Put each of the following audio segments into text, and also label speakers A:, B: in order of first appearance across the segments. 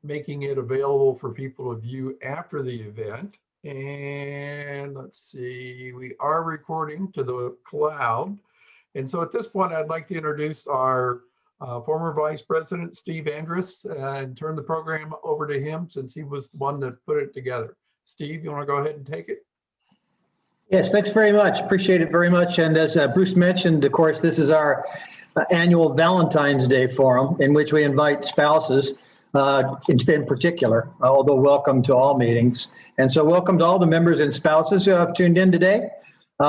A: making it available for people to view after the event. And let's see, we are recording to the cloud. And so at this point, I'd like to introduce our former Vice President, Steve Andrus, and turn the program over to him since he was the one that put it together. Steve, you want to go ahead and take it?
B: Yes, thanks very much. Appreciate it very much. And as Bruce mentioned, of course, this is our annual Valentine's Day Forum in which we invite spouses in particular, although welcome to all meetings. And so welcome to all the members and spouses who have tuned in today.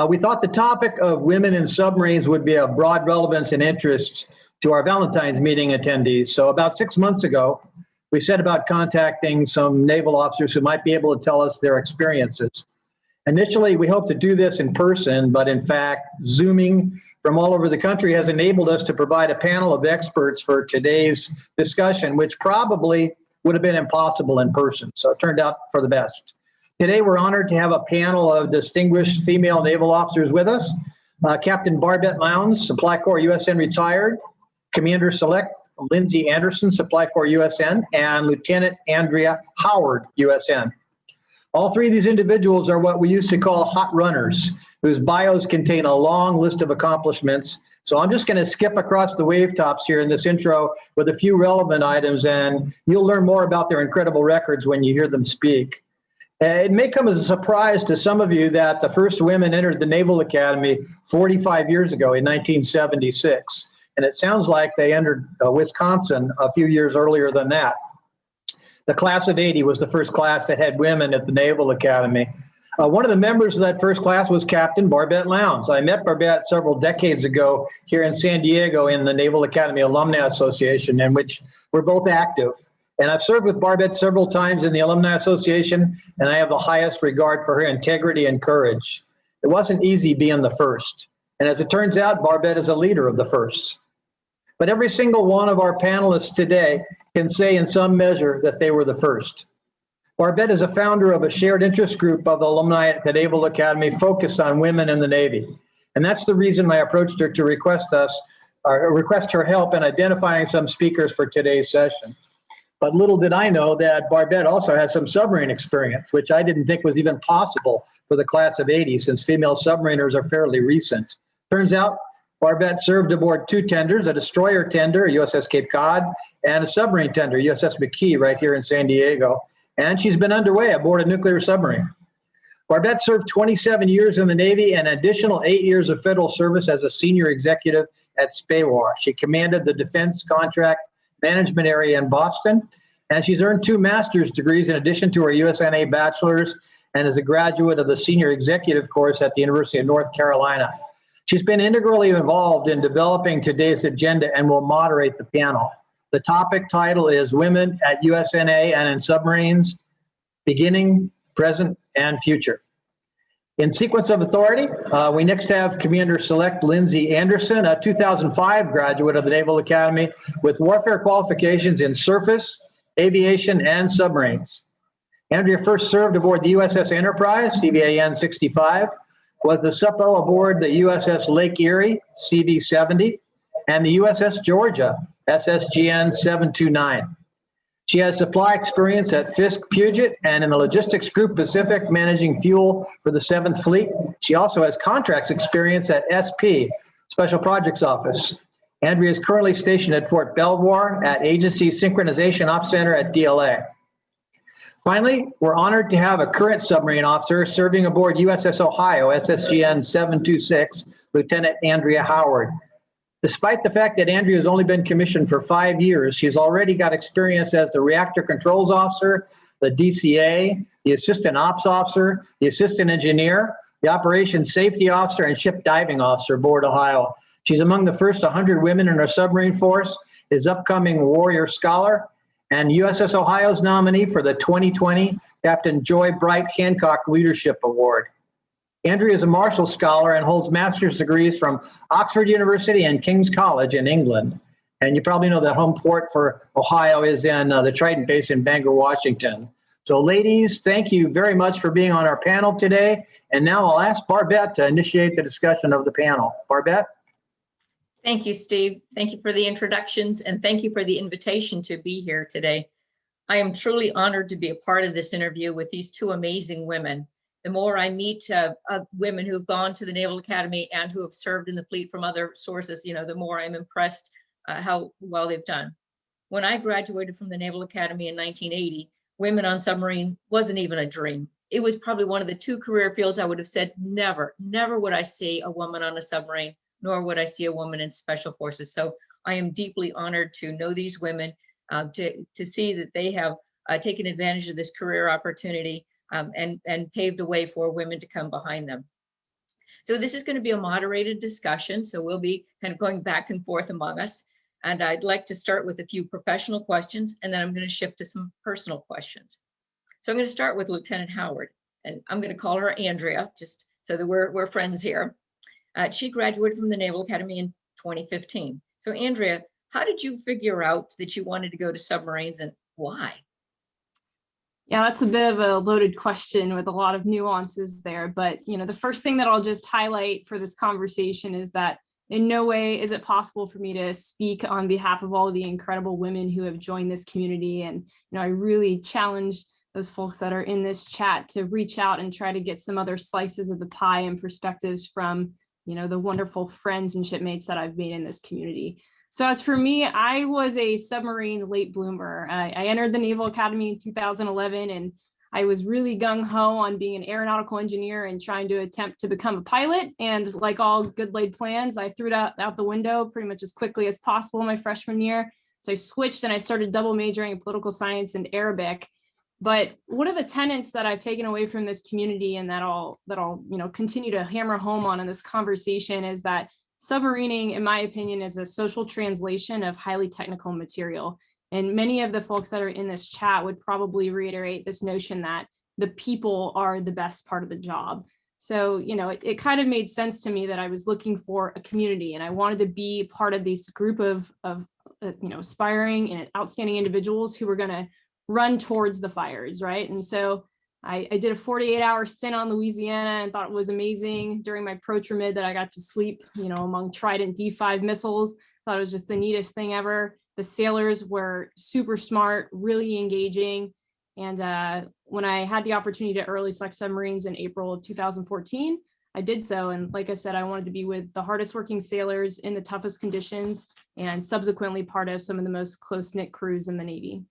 B: We thought the topic of women in submarines would be of broad relevance and interest to our Valentine's meeting attendees. So about 6 months ago, we set about contacting some naval officers who might be able to tell us their experiences. Initially, we hoped to do this in person, but in fact, Zooming from all over the country has enabled us to provide a panel of experts for today's discussion, which probably would have been impossible in person. So it turned out for the best. Today, we're honored to have a panel of distinguished female naval officers with us. Captain Barbette Lowndes, Supply Corps USN retired, Commander Select Lindsay Anderson, Supply Corps USN, and Lieutenant Andrea Howard, USN. All three of these individuals are what we used to call hot runners, whose bios contain a long list of accomplishments. So I'm just going to skip across the wave tops here in this intro with a few relevant items, and you'll learn more about their incredible records when you hear them speak. It may come as a surprise to some of you that the first women entered the Naval Academy 45 years ago in 1976. And it sounds like they entered Wisconsin a few years earlier than that. The class of '80 was the first class that had women at the Naval Academy. One of the members of that first class was Captain Barbette Lowndes. I met Barbette several decades ago here in San Diego in the Naval Academy Alumni Association, in which we're both active. And I've served with Barbette several times in the Alumni Association, and I have the highest regard for her integrity and courage. It wasn't easy being the first. And as it turns out, Barbette is a leader of the firsts. But every single one of our panelists today can say in some measure that they were the first. Barbette is a founder of a shared interest group of alumni at the Naval Academy focused on women in the Navy. And that's the reason I approached her to request her help in identifying some speakers for today's session. But little did I know that Barbette also has some submarine experience, which I didn't think was even possible for the class of '80, since female submariners are fairly recent. Turns out, Barbette served aboard two tenders, a destroyer tender, USS Cape Cod, and a submarine tender, USS McKee, right here in San Diego. And she's been underway aboard a nuclear submarine. Barbette served 27 years in the Navy and an additional 8 years of federal service as a senior executive at SPAWAR. She commanded the Defense Contract Management Area in Boston, and she's earned 2 master's degrees in addition to her USNA bachelor's, and is a graduate of the senior executive course at the University of North Carolina. She's been integrally involved in developing today's agenda and will moderate the panel. The topic title is Women at USNA and in Submarines, Beginning, Present, and Future. In sequence of authority, we next have Commander Select Lindsay Anderson, a 2005 graduate of the Naval Academy with warfare qualifications in surface, aviation, and submarines. Andrea first served aboard the USS Enterprise, CVAN 65, was the SUPO aboard the USS Lake Erie, CV-70, and the USS Georgia, SSGN 729. She has supply experience at Fisk Puget and in the Logistics Group Pacific, managing fuel for the 7th Fleet. She also has contracts experience at SP, Special Projects Office. Andrea is currently stationed at Fort Belvoir at Agency Synchronization Ops Center at DLA. Finally, we're honored to have a current submarine officer serving aboard USS Ohio, SSGN 726, Lieutenant Andrea Howard. Despite the fact that Andrea has only been commissioned for 5 years, she's already got experience as the reactor controls officer, the DCA, the assistant ops officer, the assistant engineer, the operations safety officer, and ship diving officer aboard Ohio. She's among the first 100 women in our submarine force, is upcoming Warrior Scholar, and USS Ohio's nominee for the 2020 Captain Joy Bright Hancock Leadership Award. Andrea is a Marshall Scholar and holds master's degrees from Oxford University and King's College in England. And you probably know that home port for Ohio is in the Trident base in Bangor, Washington. So ladies, thank you very much for being on our panel today. And now I'll ask Barbette to initiate the discussion of the panel. Barbette?
C: Thank you, Steve. Thank you for the introductions, and thank you for the invitation to be here today. I am truly honored to be a part of this interview with these two amazing women. The more I meet women who've gone to the Naval Academy and who have served in the fleet from other sources, the more I'm impressed how well they've done. When I graduated from the Naval Academy in 1980, women on submarine wasn't even a dream. It was probably one of the two career fields I would have said, never would I see a woman on a submarine, nor would I see a woman in special forces. So I am deeply honored to know these women, to see that they have taken advantage of this career opportunity and paved a way for women to come behind them. So this is going to be a moderated discussion. So we'll be kind of going back and forth among us. And I'd like to start with a few professional questions, and then I'm going to shift to some personal questions. So I'm going to start with Lieutenant Howard, and I'm going to call her Andrea, just so that we're friends here. She graduated from the Naval Academy in 2015. So Andrea, how did you figure out that you wanted to go to submarines, and why?
D: Yeah, that's a bit of a loaded question with a lot of nuances there. But, the first thing that I'll just highlight for this conversation is that in no way is it possible for me to speak on behalf of all of the incredible women who have joined this community. And, I really challenge those folks that are in this chat to reach out and try to get some other slices of the pie and perspectives from, the wonderful friends and shipmates that I've made in this community. So as for me, I was a submarine late bloomer. I entered the Naval Academy in 2011, and I was really gung-ho on being an aeronautical engineer and trying to attempt to become a pilot. And like all good laid plans, I threw it out the window pretty much as quickly as possible my freshman year. So I switched and I started double majoring in political science and Arabic. But one of the tenets that I've taken away from this community, and that I'll continue to hammer home on in this conversation, is that submarining, in my opinion, is a social translation of highly technical material. And many of the folks that are in this chat would probably reiterate this notion that the people are the best part of the job. So, it kind of made sense to me that I was looking for a community, and I wanted to be part of this group of aspiring and outstanding individuals who were going to run towards the fires, right? And so I did a 48-hour stint on Louisiana and thought it was amazing during my pro-trimid that I got to sleep, among Trident D5 missiles. Thought it was just the neatest thing ever. The sailors were super smart, really engaging. And when I had the opportunity to early select submarines in April of 2014, I did so. And like I said, I wanted to be with the hardest working sailors in the toughest conditions, and subsequently part of some of the most close-knit crews in the Navy.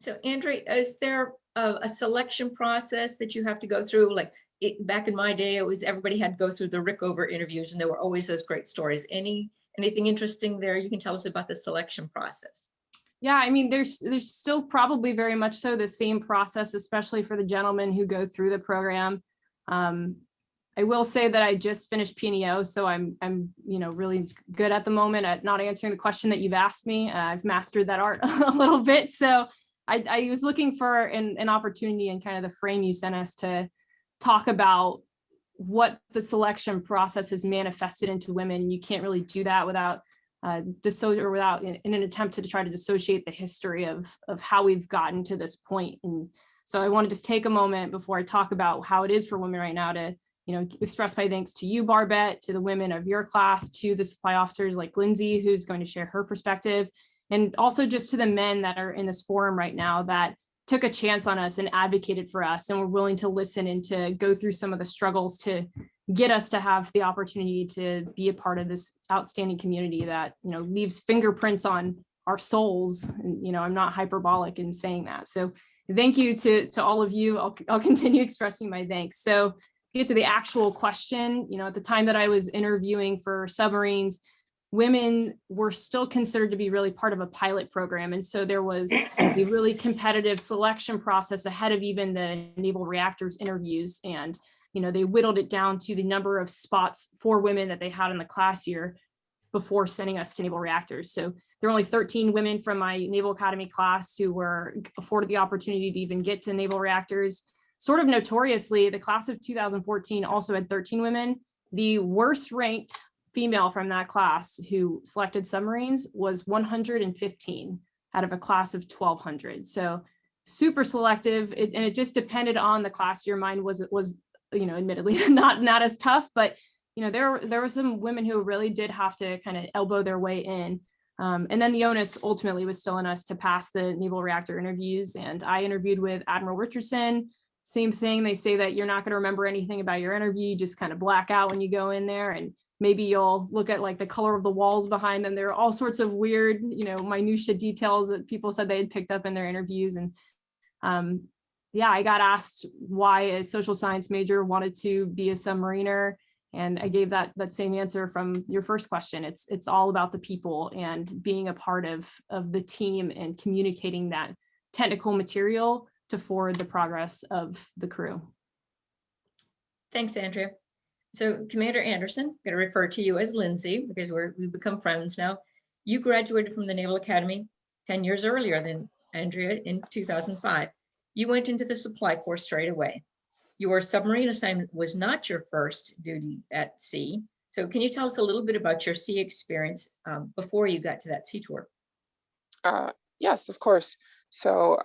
C: So Andrea, is there a selection process that you have to go through? Like back in my day, it was everybody had to go through the Rickover interviews, and there were always those great stories. Anything interesting there you can tell us about the selection process?
D: Yeah, I mean, there's still probably very much so the same process, especially for the gentlemen who go through the program. I will say that I just finished PNEO, so I'm really good at the moment at not answering the question that you've asked me. I've mastered that art a little bit. So I was looking for an opportunity and kind of the frame you sent us to talk about what the selection process has manifested into women. And you can't really do that without in an attempt to try to dissociate the history of how we've gotten to this point. And so I want to just take a moment before I talk about how it is for women right now to, express my thanks to you, Barbette, to the women of your class, to the supply officers like Lindsay, who's going to share her perspective, and also just to the men that are in this forum right now that took a chance on us and advocated for us and were willing to listen and to go through some of the struggles to get us to have the opportunity to be a part of this outstanding community that, leaves fingerprints on our souls. And, I'm not hyperbolic in saying that. So thank you to all of you. I'll continue expressing my thanks. So to get to the actual question, at the time that I was interviewing for submarines, women were still considered to be really part of a pilot program. And so there was a really competitive selection process ahead of even the naval reactors interviews. And, they whittled it down to the number of spots for women that they had in the class year before sending us to naval reactors. So there were only 13 women from my Naval Academy class who were afforded the opportunity to even get to naval reactors. Sort of notoriously, the class of 2014 also had 13 women. The worst ranked female from that class who selected submarines was 115 out of a class of 1,200. So super selective, and it just depended on the class year. Mine was admittedly not as tough, but there were some women who really did have to kind of elbow their way in. And then the onus ultimately was still on us to pass the naval reactor interviews. And I interviewed with Admiral Richardson. Same thing. They say that you're not going to remember anything about your interview. You just kind of black out when you go in there, and maybe you'll look at like the color of the walls behind them. There are all sorts of weird, minutia details that people said they had picked up in their interviews. And yeah, I got asked why a social science major wanted to be a submariner. And I gave that same answer from your first question. It's all about the people and being a part of the team and communicating that technical material to forward the progress of the crew.
C: Thanks, Andrea. So Commander Anderson, I'm going to refer to you as Lindsay because we've become friends now. You graduated from the Naval Academy 10 years earlier than Andrea in 2005. You went into the Supply Corps straight away. Your submarine assignment was not your first duty at sea. So can you tell us a little bit about your sea experience before you got to that sea tour?
E: Yes, of course. So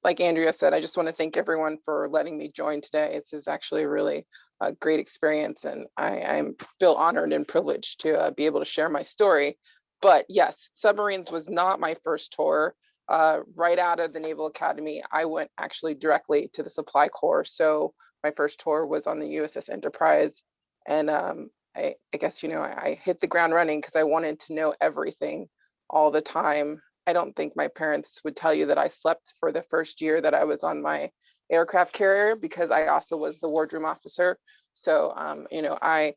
E: like Andrea said, I just want to thank everyone for letting me join today. This is actually a really great experience, and I'm feel honored and privileged to be able to share my story. But yes, submarines was not my first tour. Right out of the Naval Academy, I went actually directly to the Supply Corps. So my first tour was on the USS Enterprise. And I guess, I hit the ground running because I wanted to know everything all the time. I don't think my parents would tell you that I slept for the first year that I was on my aircraft carrier, because I also was the wardroom officer. So, I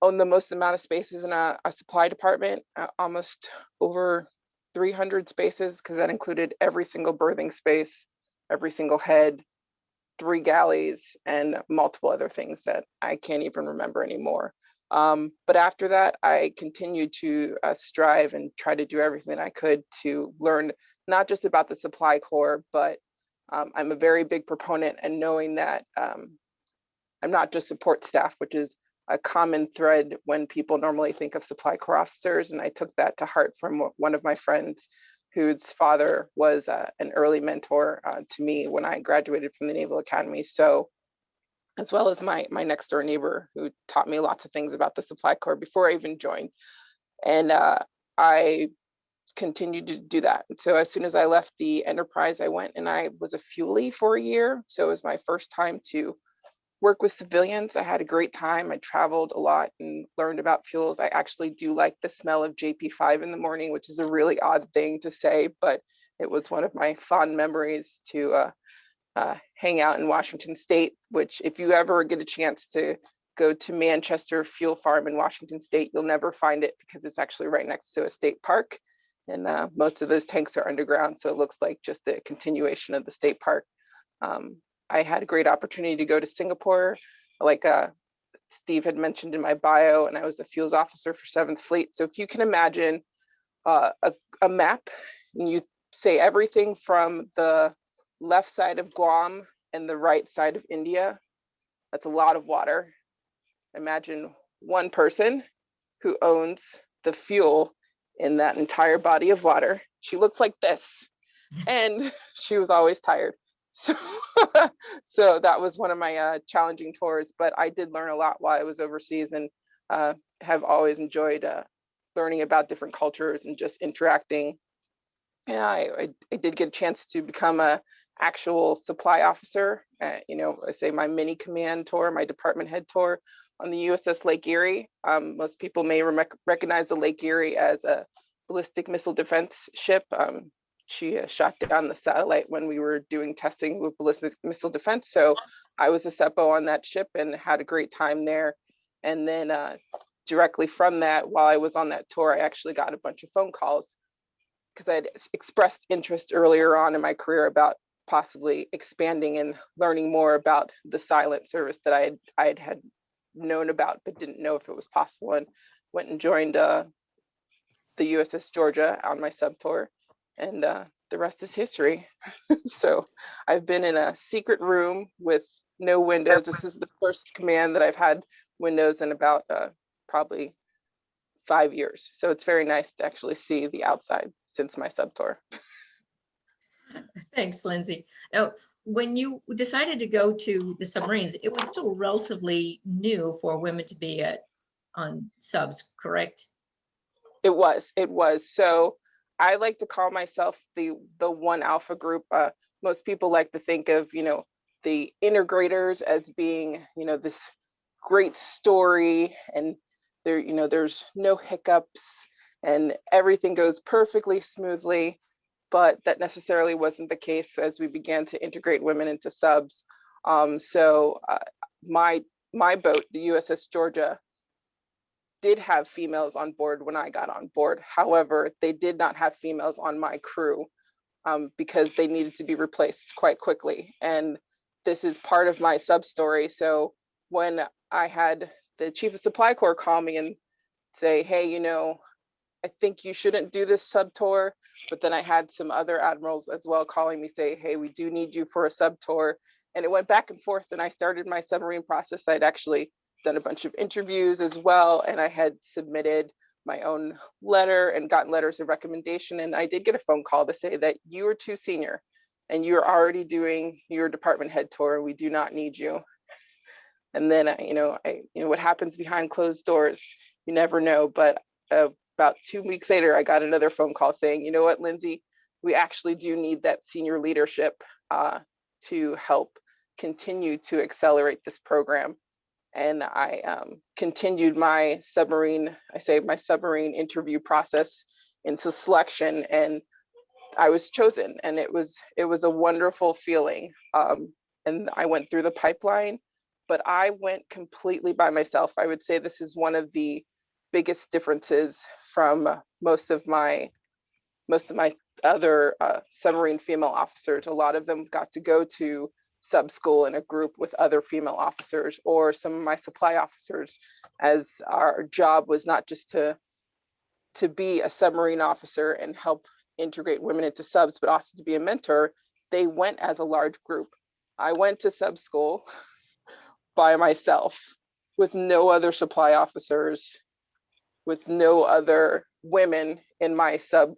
E: own the most amount of spaces in a supply department, almost over 300 spaces, because that included every single berthing space, every single head, 3 galleys, and multiple other things that I can't even remember anymore. But after that, I continued to strive and try to do everything I could to learn not just about the Supply Corps, but I'm a very big proponent and knowing that I'm not just support staff, which is a common thread when people normally think of Supply Corps officers. And I took that to heart from one of my friends whose father was an early mentor to me when I graduated from the Naval Academy. So, as well as my next door neighbor who taught me lots of things about the Supply Corps before I even joined. And I continued to do that. So as soon as I left the Enterprise, I went and I was a fuelie for a year. So it was my first time to work with civilians. I had a great time. I traveled a lot and learned about fuels. I actually do like the smell of JP5 in the morning, which is a really odd thing to say, but it was one of my fond memories to hang out in Washington State, which if you ever get a chance to go to Manchester Fuel Farm in Washington State, you'll never find it because it's actually right next to a state park. And most of those tanks are underground. So it looks like just the continuation of the state park. I had a great opportunity to go to Singapore, like Steve had mentioned in my bio, and I was the fuels officer for 7th Fleet. So if you can imagine a map, and you say everything from the left side of Guam and the right side of India, that's a lot of water. Imagine one person who owns the fuel in that entire body of water. She looks like this, and she was always tired. So, so that was one of my challenging tours, but I did learn a lot while I was overseas, and have always enjoyed learning about different cultures and just interacting. And I did get a chance to become a actual supply officer. I say my mini command tour, my department head tour on the USS Lake Erie. Most people may recognize the Lake Erie as a ballistic missile defense ship. She shot down the satellite when we were doing testing with ballistic missile defense. So I was a SEPO on that ship and had a great time there. And then directly from that, while I was on that tour, I actually got a bunch of phone calls because I had expressed interest earlier on in my career about possibly expanding and learning more about the silent service that I had known about, but didn't know if it was possible, and went and joined the USS Georgia on my sub tour. And the rest is history. So I've been in a secret room with no windows. This is the first command that I've had windows in about probably 5 years. So it's very nice to actually see the outside since my sub tour.
C: Thanks, Lindsay. Now, when you decided to go to the submarines, it was still relatively new for women to be on subs, correct?
E: It was. So I like to call myself the one alpha group. Most people like to think of, the integrators as being, this great story, and there's no hiccups and everything goes perfectly smoothly. But that necessarily wasn't the case as we began to integrate women into subs. So my boat, the USS Georgia, did have females on board when I got on board. However, they did not have females on my crew because they needed to be replaced quite quickly. And this is part of my sub story. So when I had the Chief of Supply Corps call me and say, hey, I think you shouldn't do this sub tour. But then I had some other admirals as well calling me, say, hey, we do need you for a sub tour. And it went back and forth, and I started my submarine process. I'd actually done a bunch of interviews as well, and I had submitted my own letter and gotten letters of recommendation. And I did get a phone call to say that you are too senior and you're already doing your department head tour. We do not need you. And then, what happens behind closed doors, you never know. But about 2 weeks later, I got another phone call saying, you know what, Lindsay, we actually do need that senior leadership to help continue to accelerate this program. And I continued my submarine interview process into selection, and I was chosen, and it was a wonderful feeling. And I went through the pipeline, but I went completely by myself. I would say this is one of the biggest differences from most of my other submarine female officers. A lot of them got to go to sub school in a group with other female officers, or some of my supply officers, as our job was not just to be a submarine officer and help integrate women into subs, but also to be a mentor. They went as a large group. I went to sub school by myself with no other supply officers, with no other women in my sub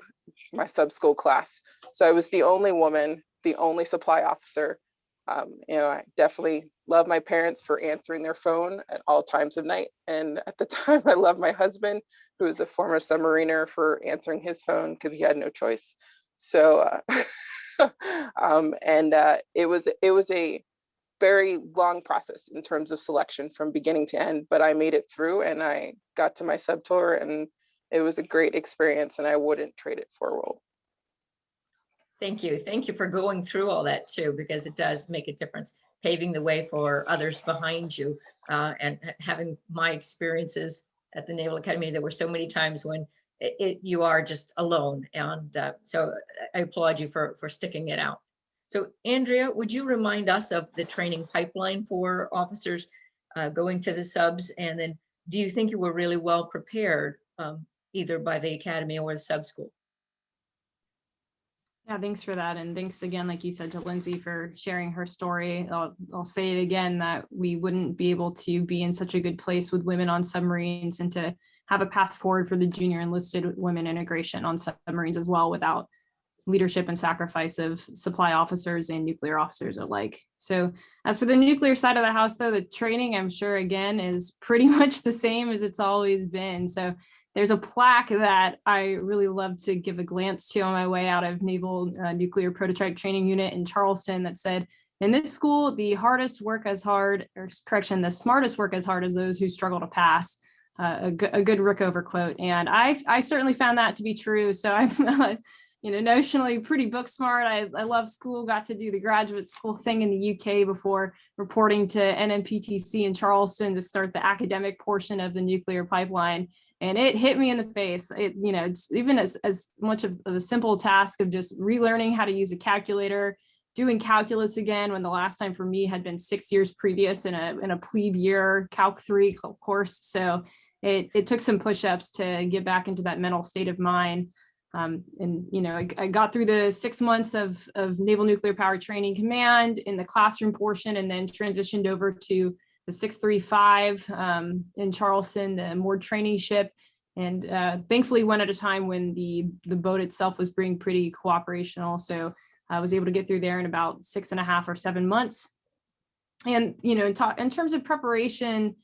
E: school class. So I was the only woman, the only supply officer. I definitely love my parents for answering their phone at all times of night. And at the time, I love my husband, who is a former submariner, for answering his phone because he had no choice. So, it was a very long process in terms of selection from beginning to end, but I made it through and I got to my sub tour, and it was a great experience, and I wouldn't trade it for a world.
C: Thank you. Thank you for going through all that too, because it does make a difference, paving the way for others behind you. And having my experiences at the Naval Academy, there were so many times when you are just alone. And so I applaud you for sticking it out. So Andrea, would you remind us of the training pipeline for officers going to the subs? And then do you think you were really well prepared either by the Academy or the sub school?
D: Yeah, thanks for that. And thanks again, like you said, to Lindsay for sharing her story. I'll say it again, that we wouldn't be able to be in such a good place with women on submarines and to have a path forward for the junior enlisted women integration on submarines as well without leadership and sacrifice of supply officers and nuclear officers alike. So as for the nuclear side of the house, though, the training, I'm sure, again, is pretty much the same as it's always been. So there's a plaque that I really love to give a glance to on my way out of Naval Nuclear Prototype Training Unit in Charleston that said, in this school, the smartest work as hard as those who struggle to pass. A good Rickover quote. And I certainly found that to be true. So I'm notionally pretty book smart. I love school, got to do the graduate school thing in the UK before reporting to NMPTC in Charleston to start the academic portion of the nuclear pipeline. And it hit me in the face. It's even as much of a simple task of just relearning how to use a calculator, doing calculus again, when the last time for me had been 6 years previous in a plebe year Calc 3 course. So it took some push-ups to get back into that mental state of mind. I got through the 6 months of Naval Nuclear Power Training Command in the classroom portion, and then transitioned over to the 635 in Charleston, the moored training ship. And thankfully went at a time when the boat itself was being pretty cooperational. So I was able to get through there in about 6.5 or 7 months. And, in terms of preparation,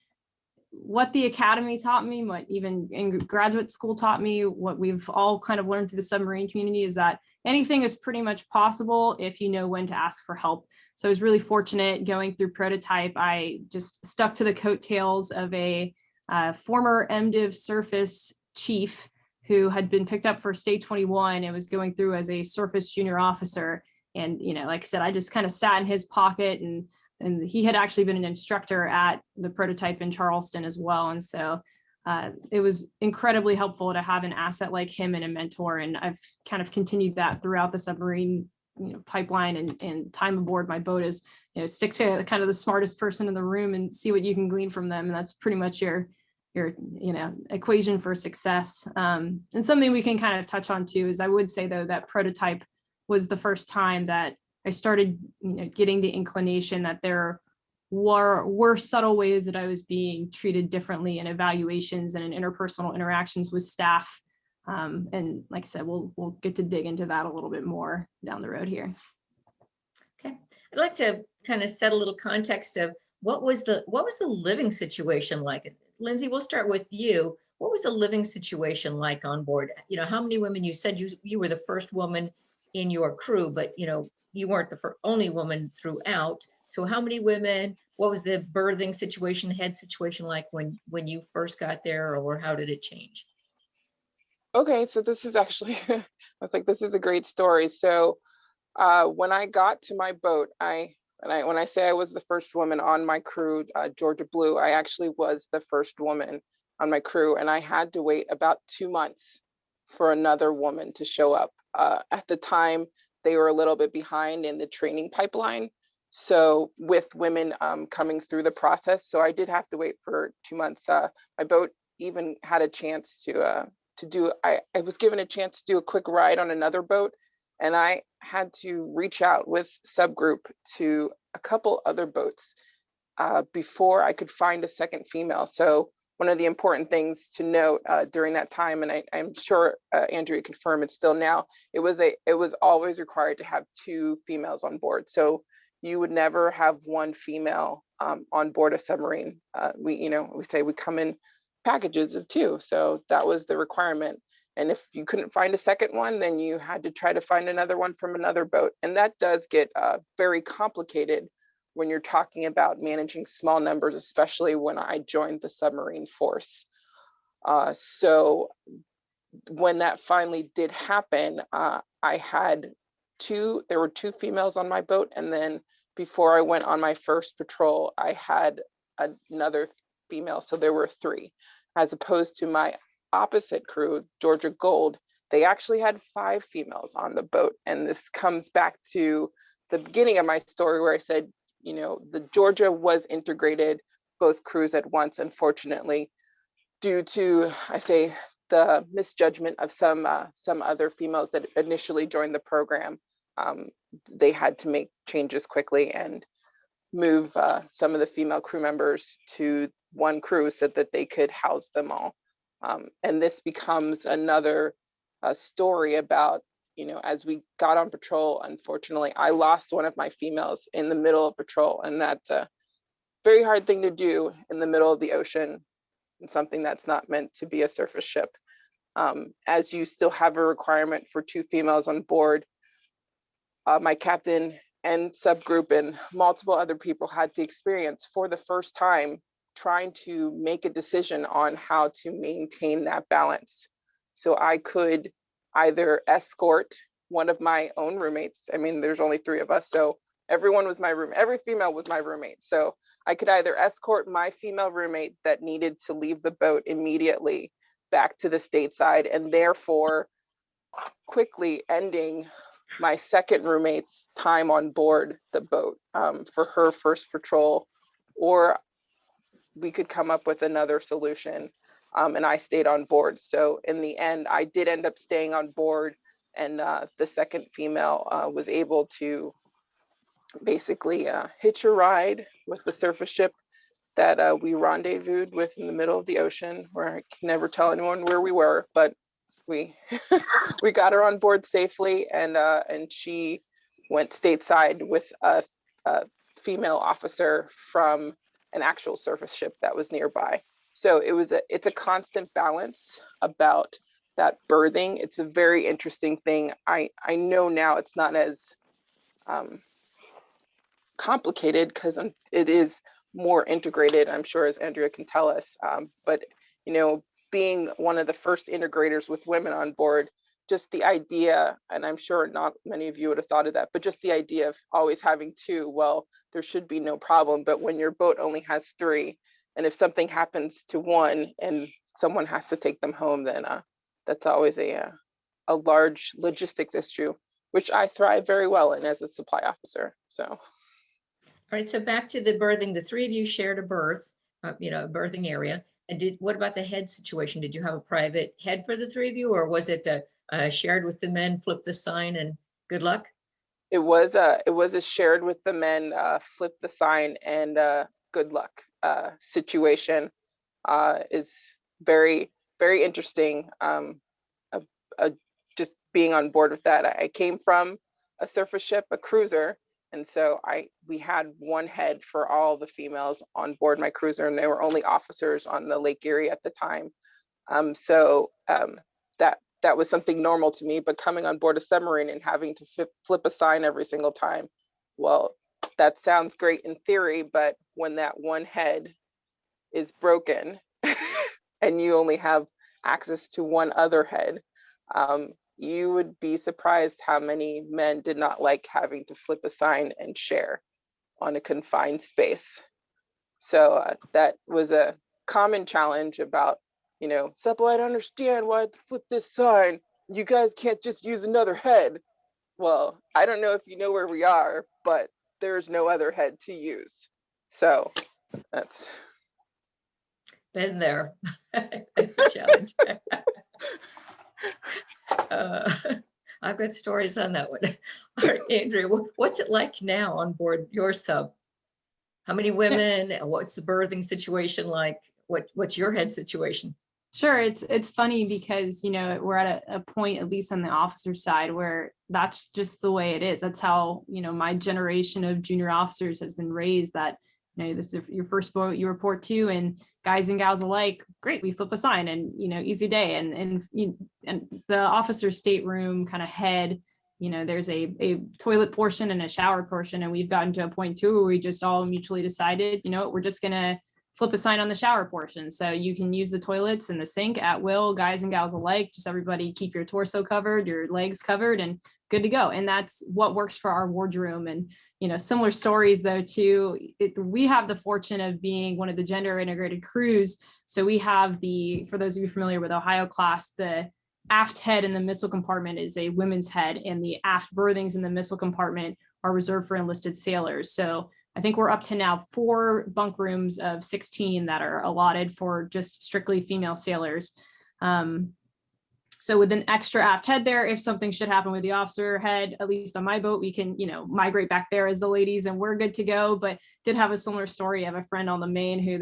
D: what the academy taught me, what even in graduate school taught me, what we've all kind of learned through the submarine community is that anything is pretty much possible if you know when to ask for help. So I was really fortunate going through prototype. I just stuck to the coattails of a former MDiv surface chief who had been picked up for state 21 and was going through as a surface junior officer. And, you know, like I said, I just kind of sat in his pocket, and he had actually been an instructor at the prototype in Charleston as well. And so it was incredibly helpful to have an asset like him and a mentor. And I've kind of continued that throughout the submarine, you know, pipeline and time aboard my boat is, you know, stick to kind of the smartest person in the room and see what you can glean from them. And that's pretty much your you know, equation for success. And something we can kind of touch on too is I would say though that prototype was the first time that I started, you know, getting the inclination that there were subtle ways that I was being treated differently in evaluations and in interpersonal interactions with staff. And like I said, we'll get to dig into that a little bit more down the road here.
C: Okay, I'd like to kind of set a little context of what was the living situation like? Lindsay, we'll start with you. What was the living situation like on board? You know, how many women? You said you were the first woman in your crew, but you know, you weren't the only woman throughout. So how many women? What was the birthing situation, head situation like when you first got there, or how did it change?
E: Okay, so this is actually, I was like, this is a great story. So when I got to my boat, when I say I was the first woman on my crew, Georgia Blue, I actually was the first woman on my crew, and I had to wait about 2 months for another woman to show up. At the time, they were a little bit behind in the training pipeline. So with women coming through the process, so I did have to wait for 2 months. My boat even had a chance to do, I was given a chance to do a quick ride on another boat, and I had to reach out with subgroup to a couple other boats before I could find a second female. So one of the important things to note during that time, and I'm sure Andrea confirmed it still now, it was always required to have 2 females on board. So you would never have 1 female on board a submarine. We say we come in packages of 2. So that was the requirement. And if you couldn't find a second one, then you had to try to find another one from another boat. And that does get very complicated when you're talking about managing small numbers, especially when I joined the submarine force. So when that finally did happen, there were 2 females on my boat. And then before I went on my first patrol, I had another female. So there were 3, as opposed to my opposite crew, Georgia Gold. They actually had 5 females on the boat. And this comes back to the beginning of my story where I said, you know, the Georgia was integrated, both crews at once. Unfortunately, due to, I say, the misjudgment of some other females that initially joined the program, they had to make changes quickly and move some of the female crew members to one crew so that they could house them all. And this becomes another story about, you know, as we got on patrol, unfortunately, I lost one of my females in the middle of patrol. And that's a very hard thing to do in the middle of the ocean, and something that's not meant to be a surface ship. As you still have a requirement for 2 females on board, my captain and subgroup and multiple other people had the experience for the first time trying to make a decision on how to maintain that balance. So I could either escort one of my own roommates. I mean, there's only 3 of us, so everyone was my room. Every female was my roommate. So I could either escort my female roommate that needed to leave the boat immediately back to the stateside, and therefore quickly ending my second roommate's time on board the boat for her first patrol, or we could come up with another solution. And I stayed on board. So in the end, I did end up staying on board, and the second female was able to basically hitch a ride with the surface ship that we rendezvoused with in the middle of the ocean, where I can never tell anyone where we were, but we we got her on board safely, and she went stateside with a female officer from an actual surface ship that was nearby. So it's a constant balance about that berthing. It's a very interesting thing. I know now it's not as complicated because it is more integrated, I'm sure, as Andrea can tell us. But, you know, being one of the first integrators with women on board, just the idea, and I'm sure not many of you would have thought of that, but just the idea of always having two, well, there should be no problem. But when your boat only has three, and if something happens to one and someone has to take them home, then that's always a large logistics issue, which I thrive very well in as a supply officer. So.
C: All right, so back to the berthing. The three of you shared a berth, you know, a berthing area. And what about the head situation? Did you have a private head for the three of you, or was it shared with the men, flip the sign and good luck?
E: It was a shared with the men, flip the sign and good luck situation. Is very, very interesting. Just being on board with that. I came from a surface ship, a cruiser, and so we had one head for all the females on board my cruiser, and they were only officers on the Lake Erie at the time. That was something normal to me, but coming on board a submarine and having to flip a sign every single time, well, that sounds great in theory, but when that one head is broken and you only have access to one other head, you would be surprised how many men did not like having to flip a sign and share on a confined space. So that was a common challenge about, you know, Supple, I don't understand why I have to flip this sign. You guys can't just use another head. Well, I don't know if you know where we are, but there's no other head to use. So that's.
C: Been there. It's a challenge. I've got stories on that one. All right, Andrea, what's it like now on board your sub? How many women? What's the berthing situation like? What's your head situation?
D: Sure, it's funny because, you know, we're at a point, at least on the officer side, where that's just the way it is. That's how, you know, my generation of junior officers has been raised, that, you know, this is your first boat you report to, and guys and gals alike, great, we flip a sign and, you know, easy day. And the officer stateroom kind of head, you know, there's a toilet portion and a shower portion, and we've gotten to a point too where we just all mutually decided, you know, we're just gonna flip a sign on the shower portion. So you can use the toilets and the sink at will, guys and gals alike. Just everybody keep your torso covered, your legs covered, and good to go. And that's what works for our wardroom. And, you know, similar stories though too, we have the fortune of being one of the gender integrated crews. So we have for those of you familiar with Ohio class, the aft head in the missile compartment is a women's head, and the aft berthings in the missile compartment are reserved for enlisted sailors. So I think we're up to now 4 bunk rooms of 16 that are allotted for just strictly female sailors. So with an extra aft head there, if something should happen with the officer head, at least on my boat, we can, you know, migrate back there as the ladies and we're good to go. But did have a similar story. I have a friend on the Maine who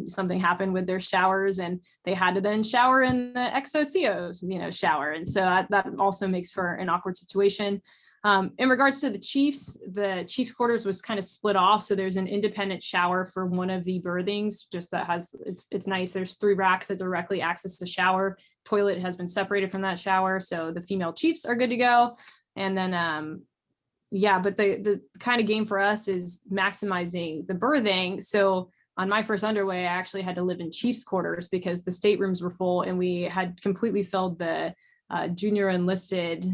D: something happened with their showers, and they had to then shower in the XOCO's, you know, shower. And so that also makes for an awkward situation. In regards to the chief's quarters was kind of split off. So there's an independent shower for one of the berthings, just that has, it's nice. There's 3 racks that directly access the shower. Toilet has been separated from that shower. So the female chiefs are good to go. And then, yeah, but the kind of game for us is maximizing the berthing. So on my first underway, I actually had to live in chief's quarters because the staterooms were full and we had completely filled the junior enlisted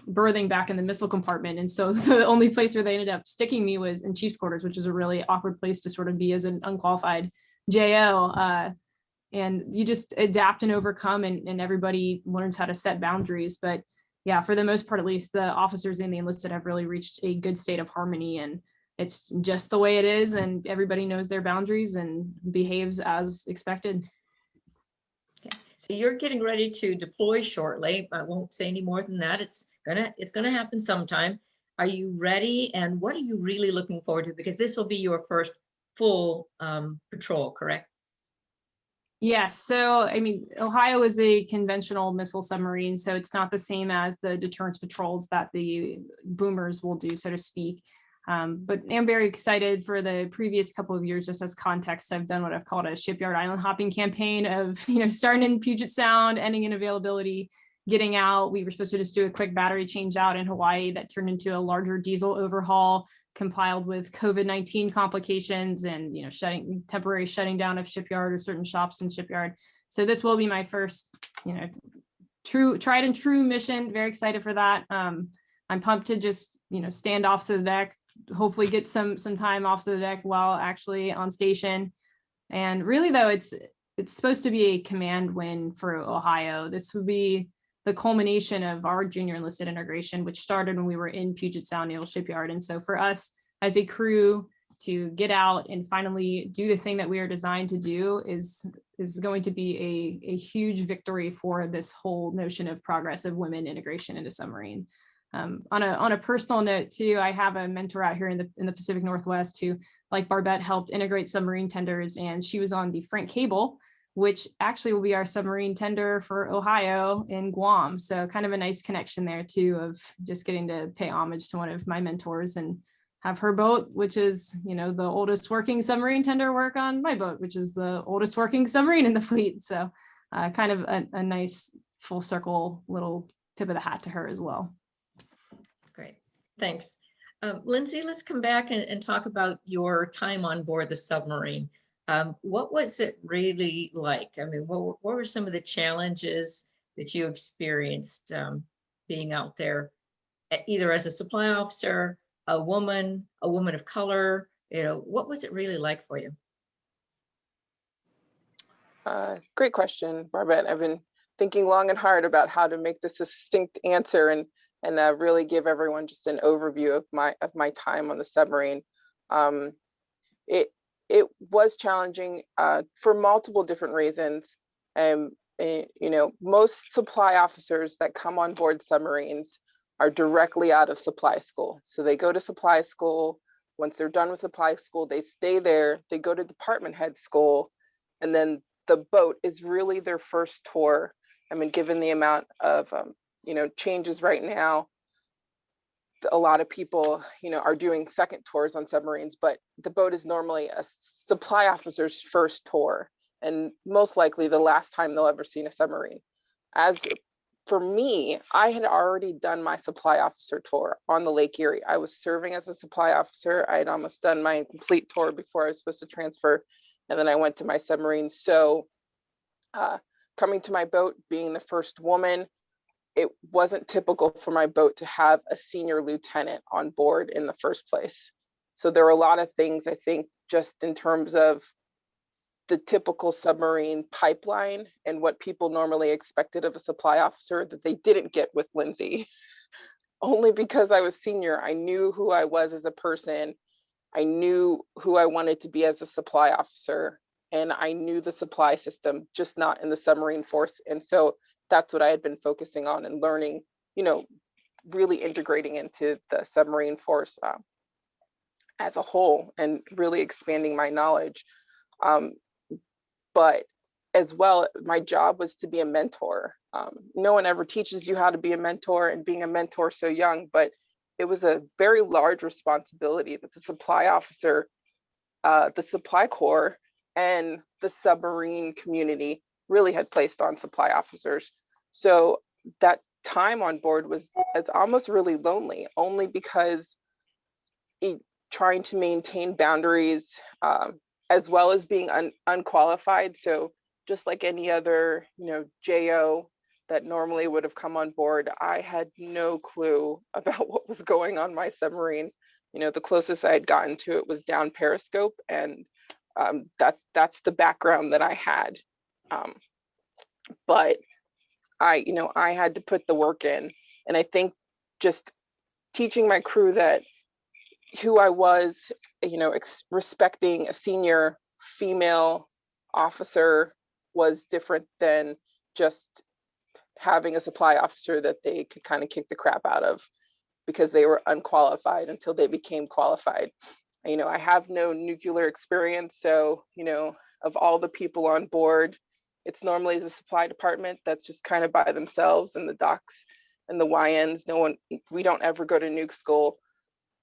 D: berthing back in the missile compartment. And so the only place where they ended up sticking me was in chief's quarters, which is a really awkward place to sort of be as an unqualified JO. And you just adapt and overcome, and everybody learns how to set boundaries. But yeah, for the most part, at least, the officers and the enlisted have really reached a good state of harmony, and it's just the way it is, and everybody knows their boundaries and behaves as expected.
C: So you're getting ready to deploy shortly. I won't say any more than that. It's gonna happen sometime. Are you ready? And what are you really looking forward to? Because this will be your first full patrol, correct?
D: Yes. So, I mean, Ohio is a conventional missile submarine, so it's not the same as the deterrence patrols that the boomers will do, so to speak. But I'm very excited for the previous couple of years. Just as context, I've done what I've called a shipyard island hopping campaign of, starting in Puget Sound, ending in availability, getting out. We were supposed to just do a quick battery change out in Hawaii that turned into a larger diesel overhaul, compiled with COVID-19 complications and, temporary shutting down of shipyard or certain shops in shipyard. So this will be my first, tried and true mission. Very excited for that. I'm pumped to just, stand off the deck, hopefully get some time off the deck while actually on station. And really though, it's supposed to be a command win for Ohio. This would be the culmination of our junior enlisted integration, which started when we were in Puget Sound Naval Shipyard. And so for us as a crew to get out and finally do the thing that we are designed to do is going to be a huge victory for this whole notion of progress of women integration into submarine. On a personal note too, I have a mentor out here in the Pacific Northwest who, like Barbette, helped integrate submarine tenders, and she was on the Frank Cable, which actually will be our submarine tender for Ohio in Guam. So kind of a nice connection there too, of just getting to pay homage to one of my mentors and have her boat, which is, the oldest working submarine tender, work on my boat, which is the oldest working submarine in the fleet. So kind of a nice full circle little tip of the hat to her as well.
C: Great, thanks. Lindsay, let's come back and talk about your time on board the submarine. What was it really like? I mean, what were some of the challenges that you experienced being out there, either as a supply officer, a woman of color? What was it really like for you?
E: Great question, Barbette. I've been thinking long and hard about how to make this a succinct answer and really give everyone just an overview of my time on the submarine. It was challenging for multiple different reasons. Most supply officers that come on board submarines are directly out of supply school. So they go to supply school. Once they're done with supply school, they stay there. They go to department head school, and then the boat is really their first tour. I mean, given the amount of changes right now, a lot of people, are doing second tours on submarines, but the boat is normally a supply officer's first tour, and most likely the last time they'll ever see a submarine. As for me, I had already done my supply officer tour on the Lake Erie. I was serving as a supply officer. I had almost done my complete tour before I was supposed to transfer, and then I went to my submarine. So coming to my boat, being the first woman, it wasn't typical for my boat to have a senior lieutenant on board in the first place. So there are a lot of things, I think, just in terms of the typical submarine pipeline and what people normally expected of a supply officer that they didn't get with Lindsay. Only because I was senior, I knew who I was as a person. I knew who I wanted to be as a supply officer, and I knew the supply system, just not in the submarine force. And so that's what I had been focusing on and learning, really integrating into the submarine force as a whole and really expanding my knowledge. But as well, my job was to be a mentor. No one ever teaches you how to be a mentor, and being a mentor so young, but it was a very large responsibility that the supply officer, the supply corps, and the submarine community really had placed on supply officers. So that time on board it's almost really lonely, only because trying to maintain boundaries, as well as being unqualified. So just like any other, JO that normally would have come on board, I had no clue about what was going on my submarine. The closest I had gotten to it was down periscope, and that's the background that I had. But I had to put the work in, and I think just teaching my crew that who I was, respecting a senior female officer was different than just having a supply officer that they could kind of kick the crap out of because they were unqualified until they became qualified. I have no nuclear experience, so, of all the people on board, it's normally the supply department that's just kind of by themselves, and the docs and the YNs, we don't ever go to nuke school.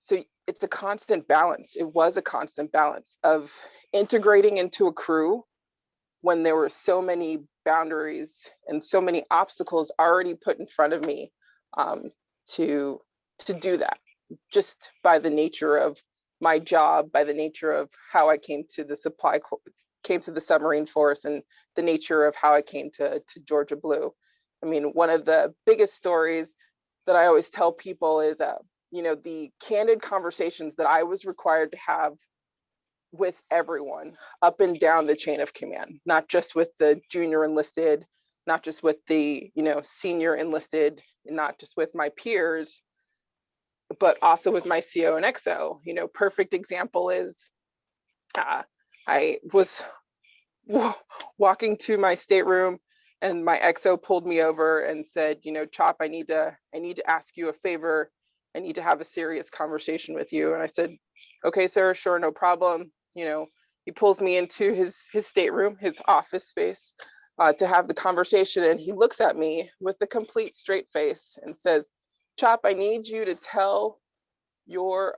E: So it's a constant balance. It was a constant balance of integrating into a crew when there were so many boundaries and so many obstacles already put in front of me to do that, just by the nature of my job, by the nature of how I came to the submarine force, and the nature of how I came to Georgia Blue. I mean, one of the biggest stories that I always tell people is, the candid conversations that I was required to have with everyone up and down the chain of command, not just with the junior enlisted, not just with the, senior enlisted, not just with my peers, but also with my CO and XO. Perfect example is I was walking to my stateroom and my XO pulled me over and said, Chop, I need to ask you a favor. I need to have a serious conversation with you. And I said, okay, sir, sure, no problem. He pulls me into his stateroom, his office space, to have the conversation. And he looks at me with a complete straight face and says, Chop, I need you to tell your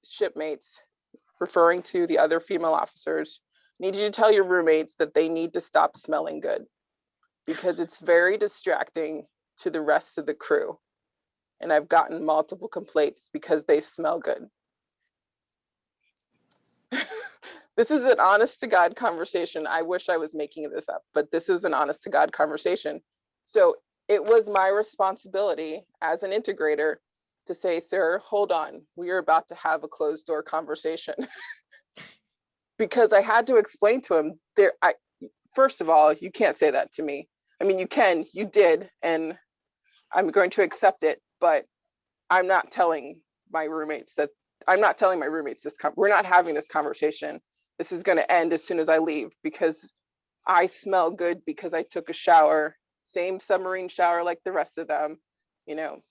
E: shipmates, referring to the other female officers, I need you to tell your roommates that they need to stop smelling good, because it's very distracting to the rest of the crew. And I've gotten multiple complaints because they smell good. This is an honest to God conversation. I wish I was making this up, but this is an honest to God conversation. So it was my responsibility as an integrator to say, sir, hold on, we are about to have a closed door conversation. Because I had to explain to him, first of all, you can't say that to me. I mean, you did, and I'm going to accept it, but I'm not telling my roommates this. We're not having this conversation. This is going to end as soon as I leave, because I smell good because I took a shower, same submarine shower like the rest of them.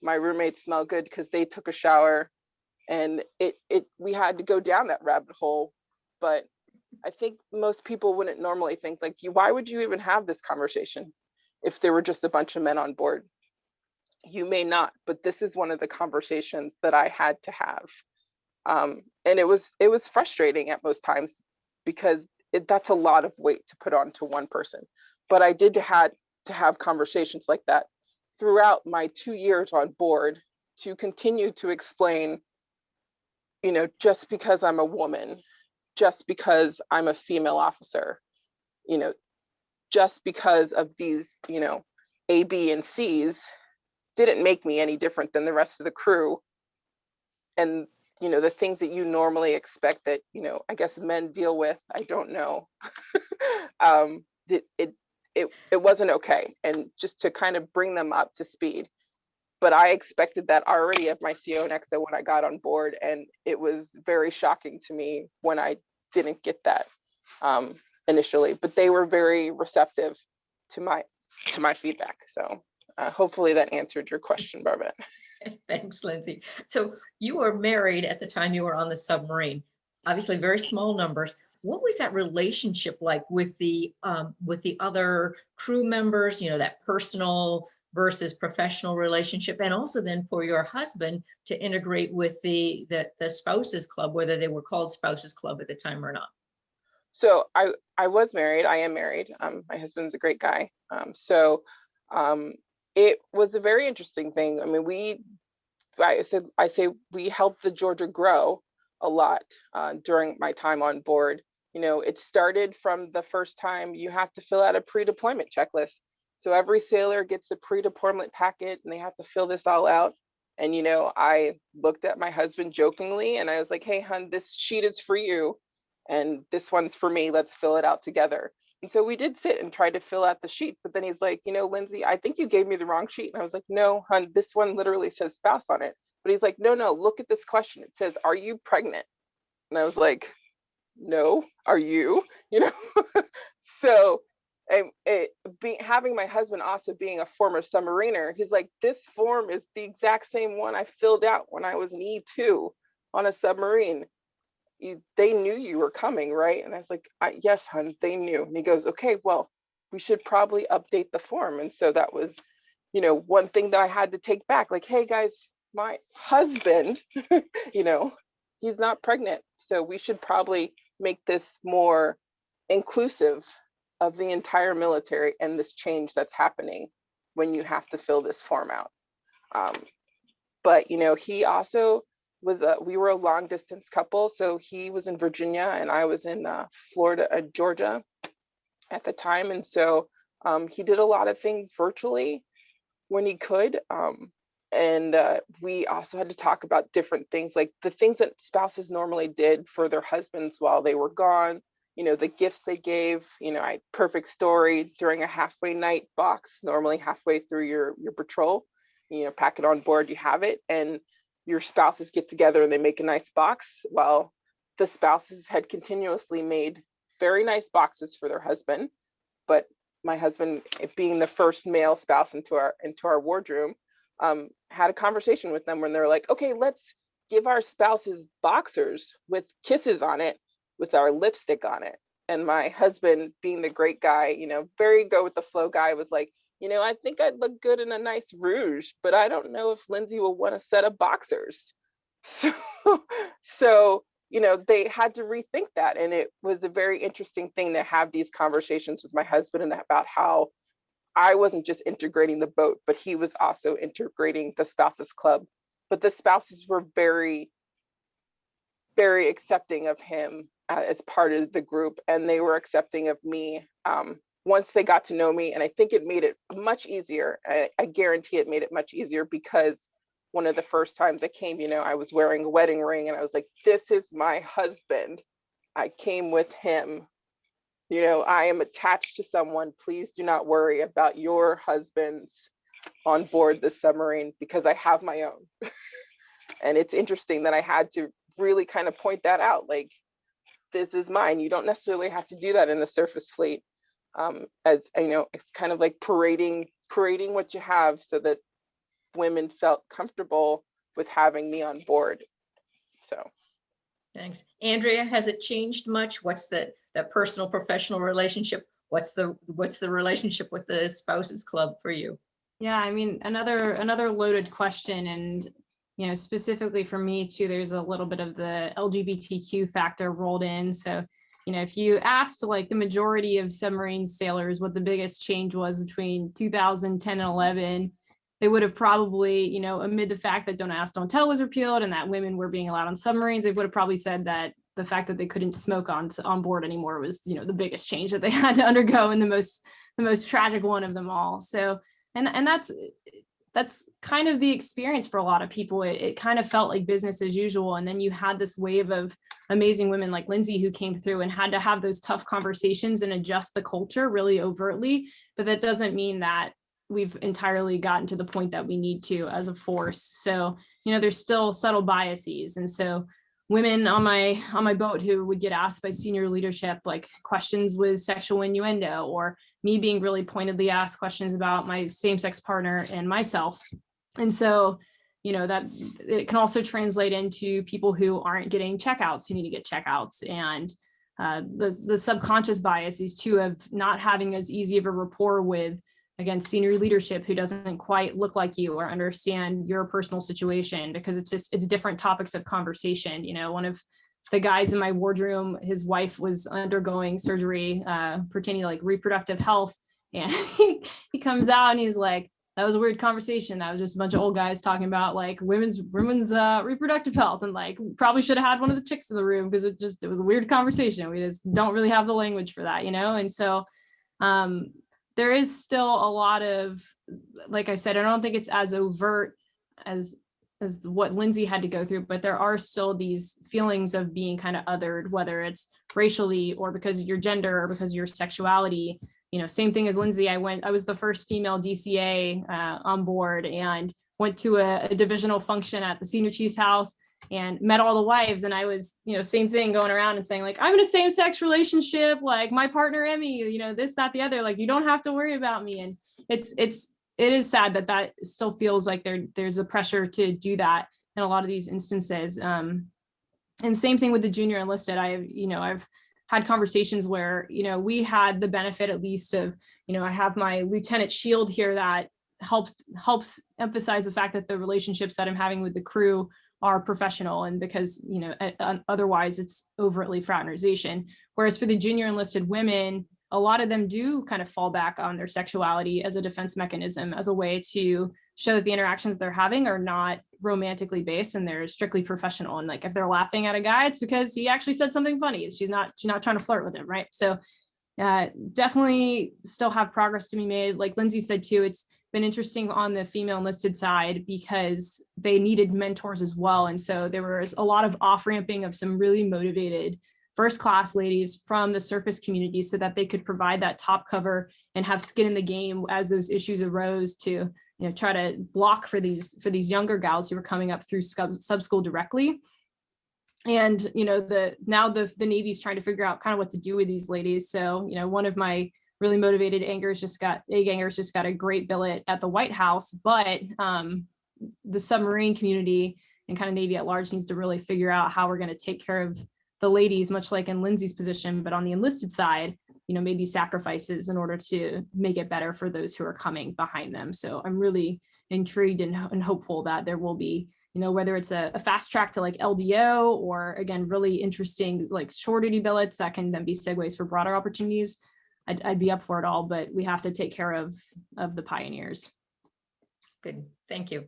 E: My roommates smell good because they took a shower, and we had to go down that rabbit hole. But I think most people wouldn't normally think, like, why would you even have this conversation if there were just a bunch of men on board? You may not, but this is one of the conversations that I had to have. And it was frustrating at most times, because that's a lot of weight to put onto one person. But I had to have conversations like that throughout my 2 years on board, to continue to explain, just because I'm a woman, just because I'm a female officer, just because of these, A, B, and C's didn't make me any different than the rest of the crew. And, the things that you normally expect that, I guess men deal with, I don't know. It wasn't okay. And just to kind of bring them up to speed. But I expected that already of my CO and XO when I got on board. And it was very shocking to me when I didn't get that initially, but they were very receptive to my feedback. So hopefully that answered your question, Barbette.
C: Thanks, Lindsay. So you were married at the time you were on the submarine, obviously very small numbers. What was that relationship like with the other crew members, that personal versus professional relationship, and also then for your husband to integrate with the spouses club, whether they were called spouses club at the time or not?
E: So I was married. I am married. My husband's a great guy. It was a very interesting thing. I mean, I say we helped the Georgia grow a lot during my time on board. It started from the first time you have to fill out a pre-deployment checklist. So every sailor gets a pre-deployment packet and they have to fill this all out. And, I looked at my husband jokingly and I was like, hey, hon, this sheet is for you. And this one's for me. Let's fill it out together. And so we did sit and try to fill out the sheet. But then he's like, Lindsay, I think you gave me the wrong sheet. And I was like, no, hon, this one literally says spouse on it. But he's like, no, look at this question. It says, are you pregnant? And I was like, no, are you? So having my husband also being a former submariner, he's like, this form is the exact same one I filled out when I was an E2 on a submarine. They knew you were coming, right? And I was like, yes, hon, they knew. And he goes, okay, well, we should probably update the form. And so that was, one thing that I had to take back. Like, hey guys, my husband, you know, he's not pregnant. So we should probably make this more inclusive of the entire military and this change that's happening when you have to fill this form out. But, you know, he also was, we were a long distance couple. So he was in Virginia and I was in Florida, Georgia at the time. And so he did a lot of things virtually when he could. And we also had to talk about different things, like the things that spouses normally did for their husbands while they were gone, you know, the gifts they gave, you know, perfect story during a halfway night box, normally halfway through your patrol, you know, pack it on board, you have it, and your spouses get together and they make a nice box. Well, the spouses had continuously made very nice boxes for their husband, but my husband, being the first male spouse into our wardroom, had a conversation with them when they're like, okay, let's give our spouses boxers with kisses on it, with our lipstick on it. And my husband, being the great guy, you know, very go with the flow guy, was like, you know, I think I'd look good in a nice rouge, but I don't know if Lindsay will want a set of boxers. So, you know, they had to rethink that. And it was a very interesting thing to have these conversations with my husband and about how I wasn't just integrating the boat, but he was also integrating the spouses club. But the spouses were very, very accepting of him as part of the group. And they were accepting of me once they got to know me. And I think it made it much easier. I guarantee it made it much easier, because one of the first times I came, you know, I was wearing a wedding ring and I was like, this is my husband. I came with him. You know, I am attached to someone. Please do not worry about your husbands on board the submarine, because I have my own. And it's interesting that I had to really kind of point that out. Like, this is mine. You don't necessarily have to do that in the surface fleet. As you know, it's kind of like parading what you have, so that women felt comfortable with having me on board. So.
C: Thanks. Andrea, has it changed much? What's the personal professional relationship? What's the relationship with the spouses club for you?
D: Yeah, I mean, another loaded question, and you know, specifically for me too, there's a little bit of the LGBTQ factor rolled in. So, you know, if you asked like the majority of submarine sailors what the biggest change was between 2010 and 11, they would have probably, you know, amid the fact that Don't Ask, Don't Tell was repealed and that women were being allowed on submarines, they would have probably said that the fact that they couldn't smoke on board anymore was, you know, the biggest change that they had to undergo, and the most tragic one of them all. So, and that's kind of the experience for a lot of people. It kind of felt like business as usual. And then you had this wave of amazing women like Lindsay who came through and had to have those tough conversations and adjust the culture really overtly. But that doesn't mean that we've entirely gotten to the point that we need to as a force. So, you know, there's still subtle biases. And so women on my boat who would get asked by senior leadership, like questions with sexual innuendo, or me being really pointedly asked questions about my same-sex partner and myself. And so, you know, that it can also translate into people who aren't getting checkouts, who need to get checkouts, and the subconscious biases too of not having as easy of a rapport with, again, senior leadership who doesn't quite look like you or understand your personal situation, because it's different topics of conversation. You know, one of the guys in my wardroom, his wife was undergoing surgery pertaining to like reproductive health. And he comes out and he's like, that was a weird conversation. That was just a bunch of old guys talking about like women's reproductive health, and like probably should have had one of the chicks in the room, because it was a weird conversation. We just don't really have the language for that, you know? And so, there is still a lot of, like I said, I don't think it's as overt as what Lindsay had to go through, but there are still these feelings of being kind of othered, whether it's racially or because of your gender or because of your sexuality. You know, same thing as Lindsay. I was the first female DCA on board, and went to a divisional function at the senior chief's house and met all the wives. And I was, you know, same thing, going around and saying like, I'm in a same-sex relationship, like my partner Emmy, you know, this, that, the other, like, you don't have to worry about me. And it is sad that still feels like there's a pressure to do that in a lot of these instances. And same thing with the junior enlisted. I've had conversations where, you know, we had the benefit at least of, you know, I have my lieutenant shield here that helps emphasize the fact that the relationships that I'm having with the crew are professional, and because, you know, otherwise it's overtly fraternization. Whereas for the junior enlisted women, a lot of them do kind of fall back on their sexuality as a defense mechanism, as a way to show that the interactions they're having are not romantically based and they're strictly professional. And like, if they're laughing at a guy, it's because he actually said something funny. She's not trying to flirt with him, right? So definitely still have progress to be made. Like Lindsay said too, it's been interesting on the female enlisted side because they needed mentors as well. And so there was a lot of off-ramping of some really motivated first-class ladies from the surface community so that they could provide that top cover and have skin in the game as those issues arose, to, you know, try to block for these younger gals who were coming up through sub school directly. And, you know, now the Navy's trying to figure out kind of what to do with these ladies. So, you know, one of my really motivated A-gangers just got a great billet at the White House, but the submarine community and kind of Navy at large needs to really figure out how we're going to take care of the ladies, much like in Lindsay's position, but on the enlisted side, you know, maybe sacrifices in order to make it better for those who are coming behind them. So I'm really intrigued and hopeful that there will be, you know, whether it's a fast track to like LDO, or again, really interesting like short duty billets that can then be segues for broader opportunities. I'd be up for it all, but we have to take care of the pioneers.
C: Good, thank you.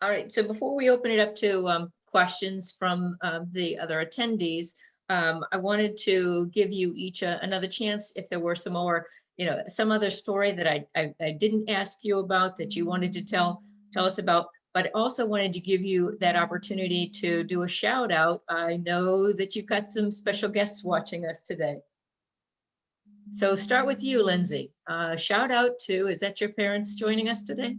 C: All right, so before we open it up to questions from the other attendees, I wanted to give you each another chance if there were some more, you know, some other story that I didn't ask you about that you wanted to tell us about, but also wanted to give you that opportunity to do a shout out. I know that you've got some special guests watching us today. So start with you, Lindsay. Shout out to, is that your parents joining us today?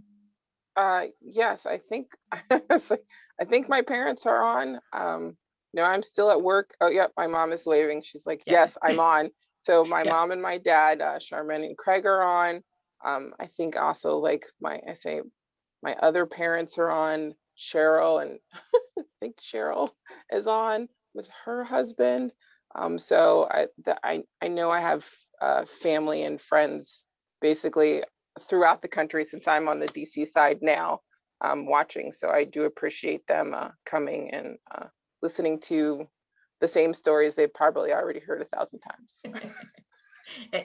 E: Yes, I think I think my parents are on. No, I'm still at work. Oh, yeah, my mom is waving. She's like, yes, I'm on. So my mom and my dad, Charmin and Craig, are on. I think also like my other parents are on. Cheryl, and I think Cheryl is on with her husband. So I know I have family and friends basically throughout the country, since I'm on the DC side now, watching. So I do appreciate them coming and listening to the same stories they've probably already heard 1,000 times.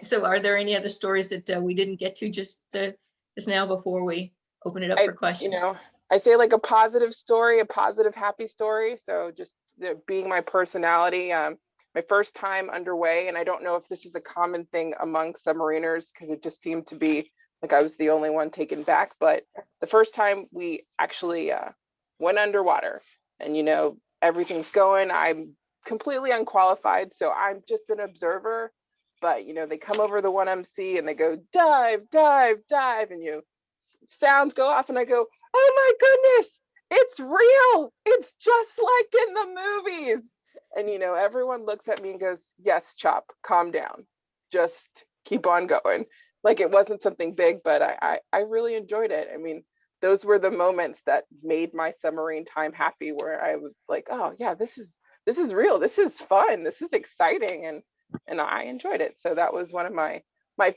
C: So are there any other stories that we didn't get to just now before we open it up for questions?
E: You know, I say like a positive story, a positive, happy story. So just being my personality, my first time underway, and I don't know if this is a common thing among submariners because it just seemed to be like I was the only one taken back, but the first time we actually went underwater, and you know, everything's going, I'm completely unqualified, so I'm just an observer, but you know, they come over the 1MC and they go dive, dive, dive, and sounds go off, and I go, oh my goodness, it's real, it's just like in the movies. And you know, everyone looks at me and goes, yes, Chop, calm down, just keep on going. Like it wasn't something big, but I really enjoyed it. I mean, those were the moments that made my submarine time happy, where I was like, oh yeah, this is real, this is fun, this is exciting, and I enjoyed it. So that was one of my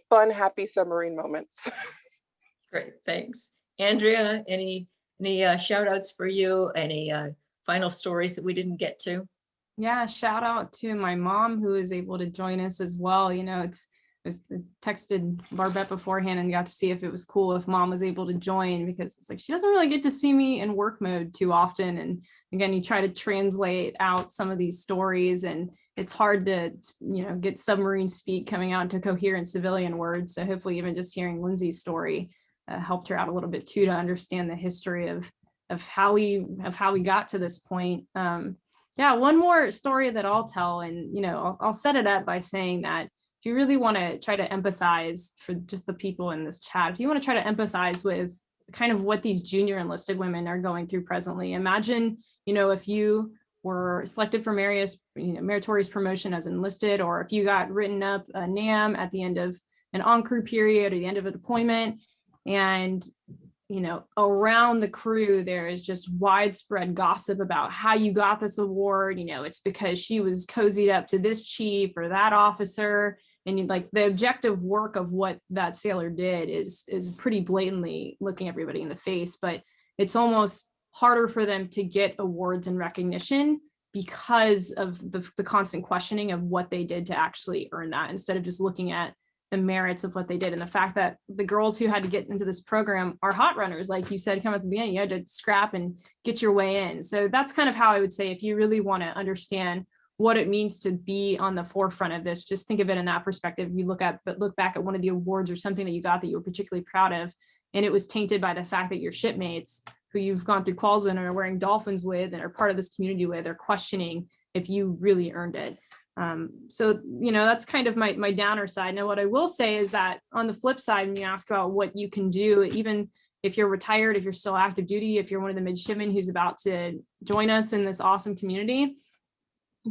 E: fun, happy submarine moments.
C: Great, thanks. Andrea, any shout outs for you? Any final stories that we didn't get to?
D: Yeah, shout out to my mom who was able to join us as well. You know, I texted Barbette beforehand and got to see if it was cool if mom was able to join, because it's like she doesn't really get to see me in work mode too often. And again, you try to translate out some of these stories and it's hard to, you know, get submarine speak coming out into coherent civilian words. So hopefully even just hearing Lindsay's story helped her out a little bit too, to understand the history of how we got to this point. Yeah, one more story that I'll tell, and you know, I'll set it up by saying that if you really want to try to empathize for just the people in this chat, if you want to try to empathize with kind of what these junior enlisted women are going through presently, imagine, you know, if you were selected for meritorious promotion as enlisted, or if you got written up a NAM at the end of an on-crew period or the end of a deployment, and you know, around the crew, there is just widespread gossip about how you got this award. You know, it's because she was cozied up to this chief or that officer. like the objective work of what that sailor did is pretty blatantly looking everybody in the face, but it's almost harder for them to get awards and recognition because of the constant questioning of what they did to actually earn that, instead of just looking at the merits of what they did. And the fact that the girls who had to get into this program are hot runners, like you said, come at the beginning, you had to scrap and get your way in. So that's kind of how I would say, if you really want to understand what it means to be on the forefront of this, just think of it in that perspective. You look back at one of the awards or something that you got that you were particularly proud of, and it was tainted by the fact that your shipmates who you've gone through quals with and are wearing dolphins with and are part of this community with are questioning if you really earned it. So, that's kind of my downer side. Now, what I will say is that on the flip side, when you ask about what you can do, even if you're retired, if you're still active duty, if you're one of the midshipmen who's about to join us in this awesome community,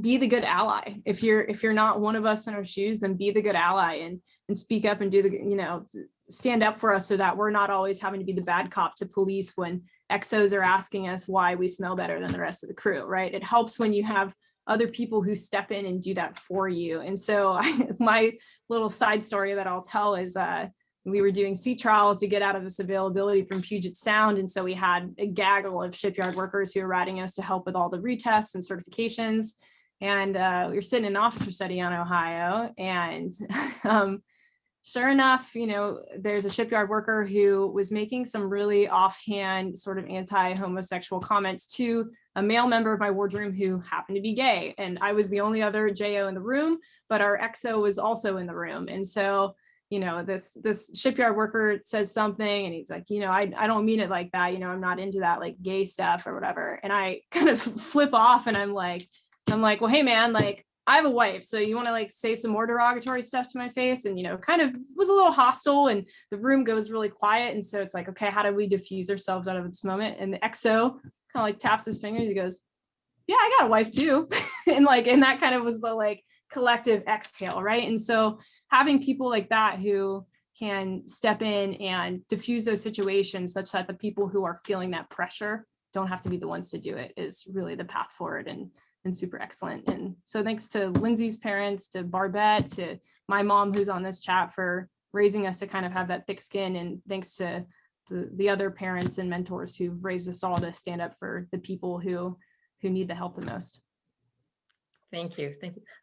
D: be the good ally. If you're not one of us in our shoes, then be the good ally and speak up and do the, stand up for us, so that we're not always having to be the bad cop to police when XOs are asking us why we smell better than the rest of the crew, right? It helps when you have other people who step in and do that for you. And so my little side story that I'll tell is we were doing sea trials to get out of this availability from Puget Sound. And so we had a gaggle of shipyard workers who were riding us to help with all the retests and certifications. And we were sitting in an officer study on Ohio. And sure enough, there's a shipyard worker who was making some really offhand sort of anti-homosexual comments to a male member of my wardroom who happened to be gay. And I was the only other JO in the room, but our XO was also in the room. And so, this shipyard worker says something and he's like, I don't mean it like that. I'm not into that like gay stuff or whatever. And I kind of flip off and I'm like, well, hey man, like I have a wife, so you want to like say some more derogatory stuff to my face? And, kind of was a little hostile, and the room goes really quiet. And so it's like, okay, how do we diffuse ourselves out of this moment? And the XO kind of like taps his finger and he goes, yeah, I got a wife too. and that kind of was the like collective exhale, right? And so having people like that who can step in and diffuse those situations such that the people who are feeling that pressure don't have to be the ones to do it is really the path forward, and super excellent. And so thanks to Lindsay's parents, to Barbette, to my mom who's on this chat for raising us to kind of have that thick skin, and thanks to the other parents and mentors who've raised us all to stand up for the people who need the help the most.
C: Thank you.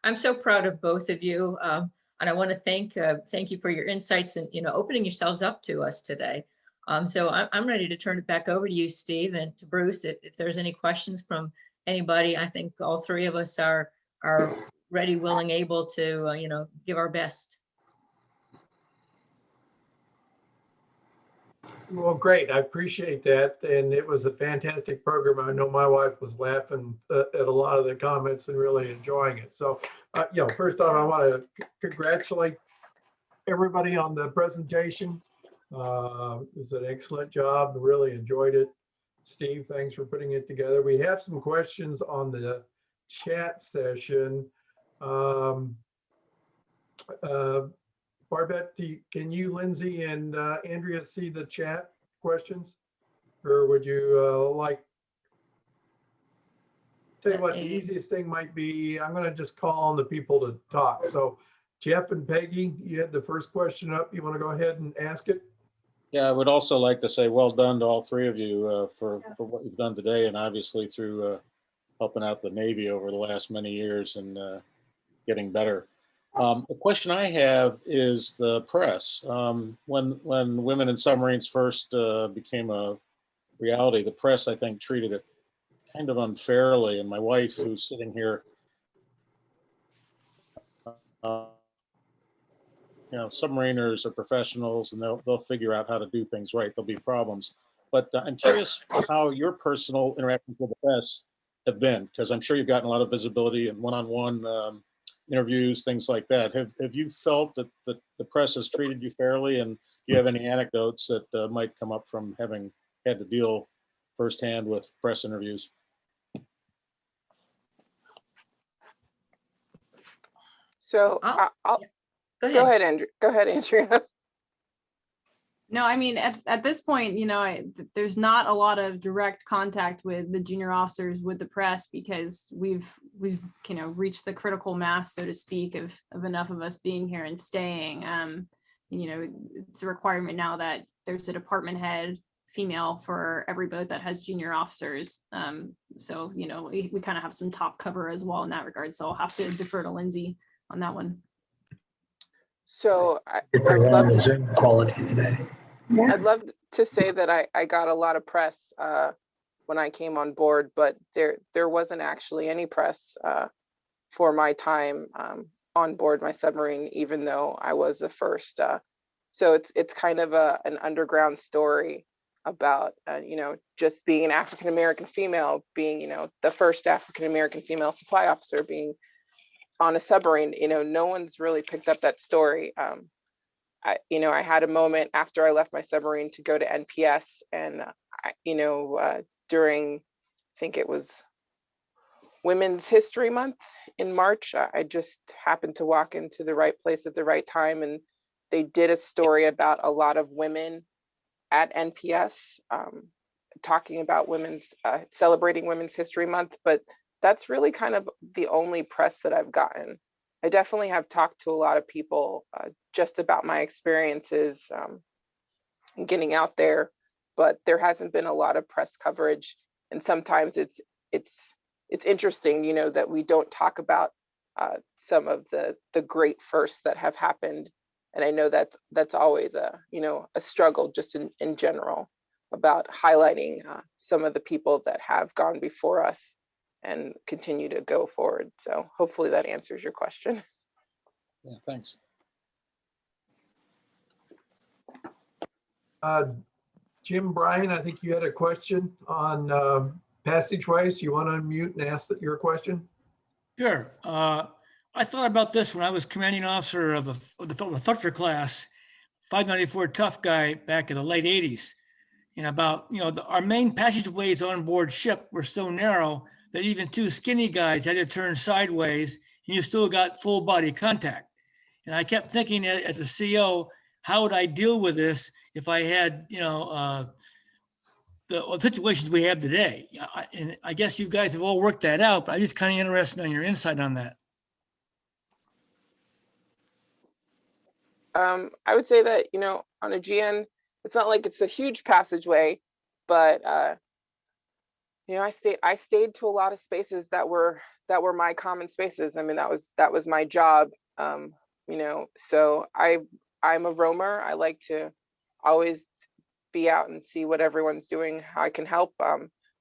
C: I'm so proud of both of you. And I want to thank you for your insights and, opening yourselves up to us today. So I'm ready to turn it back over to you, Steve, and to Bruce. If there's any questions from anybody, I think all three of us are ready, willing, able to, give our best.
A: Well, great. I appreciate that. And it was a fantastic program. I know my wife was laughing at a lot of the comments and really enjoying it. So, first off, I want to congratulate everybody on the presentation. It was an excellent job. Really enjoyed it. Steve, thanks for putting it together. We have some questions on the chat session. Barbette, can you, Lindsay, and Andrea see the chat questions? Or would you tell you what, the easiest thing might be, I'm going to just call on the people to talk. So Jeff and Peggy, you had the first question up. You want to go ahead and ask it?
F: Yeah, I would also like to say well done to all three of you for what you've done today, and obviously through helping out the Navy over the last many years and getting better. The question I have is the press. When women in submarines first became a reality, the press, I think, treated it kind of unfairly. And my wife, who's sitting here, submariners are professionals and they'll figure out how to do things right. There'll be problems. But I'm curious how your personal interactions with the press have been, because I'm sure you've gotten a lot of visibility and one-on-one interviews, things like that. Have you felt that the press has treated you fairly? And do you have any anecdotes that might come up from having had to deal firsthand with press interviews?
E: So Go ahead, Andrea.
D: No, I mean, at this point, there's not a lot of direct contact with the junior officers with the press because we've reached the critical mass, so to speak, of enough of us being here and staying. It's a requirement now that there's a department head female for every boat that has junior officers. So, we kind of have some top cover as well in that regard. So I'll have to defer to Lindsay on that one.
E: So
B: Zoom quality today.
E: I'd love to say that I got a lot of press when I came on board, but there wasn't actually any press for my time on board my submarine, even though I was the first. So it's kind of an underground story about just being an African-American female, being the first African-American female supply officer, being on a submarine. No one's really picked up that story. I had a moment after I left my submarine to go to NPS, and during, I think it was Women's History Month in March, I just happened to walk into the right place at the right time, and they did a story about a lot of women at NPS talking about celebrating Women's History Month, but that's really kind of the only press that I've gotten. I definitely have talked to a lot of people just about my experiences getting out there, but there hasn't been a lot of press coverage. And sometimes it's interesting, that we don't talk about some of the great firsts that have happened. And I know that's always a struggle just in general about highlighting some of the people that have gone before us and continue to go forward. So hopefully that answers your question.
F: Yeah, thanks.
A: Jim, Brian, I think you had a question on passageways. You want to unmute and ask your question?
G: Sure. I thought about this when I was commanding officer of the Thutcher class, 594 Tough Guy back in the late 80s. And about, our main passageways on board ship were so narrow that even two skinny guys had to turn sideways and you still got full body contact. And I kept thinking as a CO, how would I deal with this if I had, the situations we have today? And I guess you guys have all worked that out, but I'm just kind of interested in your insight on that.
E: I would say that, on a GN, it's not like it's a huge passageway, but I stayed to a lot of spaces that were my common spaces. I mean, that was my job. So I'm a roamer. I like to always be out and see what everyone's doing, how I can help.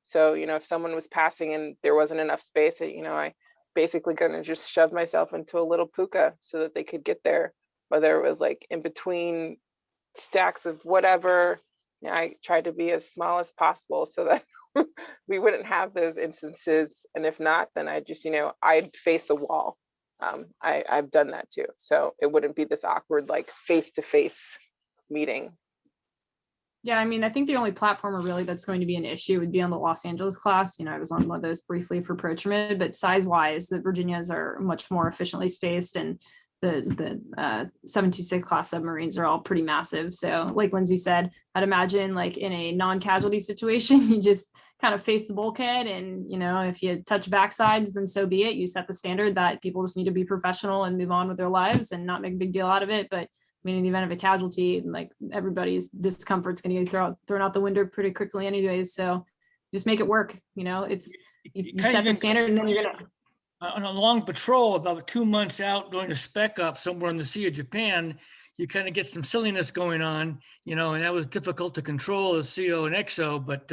E: So if someone was passing and there wasn't enough space, I basically gonna just shove myself into a little puka so that they could get there, whether it was like in between stacks of whatever. I tried to be as small as possible so that we wouldn't have those instances. And if not, then I just, I'd face a wall. I've done that too. So it wouldn't be this awkward, like face-to-face meeting.
D: Yeah, I mean, I think the only platformer really that's going to be an issue would be on the Los Angeles class. I was on one of those briefly for Prochimid, but size-wise, the Virginias are much more efficiently spaced, and the 726 class submarines are all pretty massive. So like Lindsay said, I'd imagine like in a non-casualty situation, you just kind of face the bulkhead, and if you touch backsides, then so be it. You set the standard that people just need to be professional and move on with their lives and not make a big deal out of it. But in the event of a casualty, like everybody's discomfort's going to get thrown out the window pretty quickly anyways. So just make it work. It's you set the standard, and then you're gonna.
G: On a long patrol, about 2 months out, going to spec up somewhere in the Sea of Japan, you kind of get some silliness going on, and that was difficult to control as CO and XO. But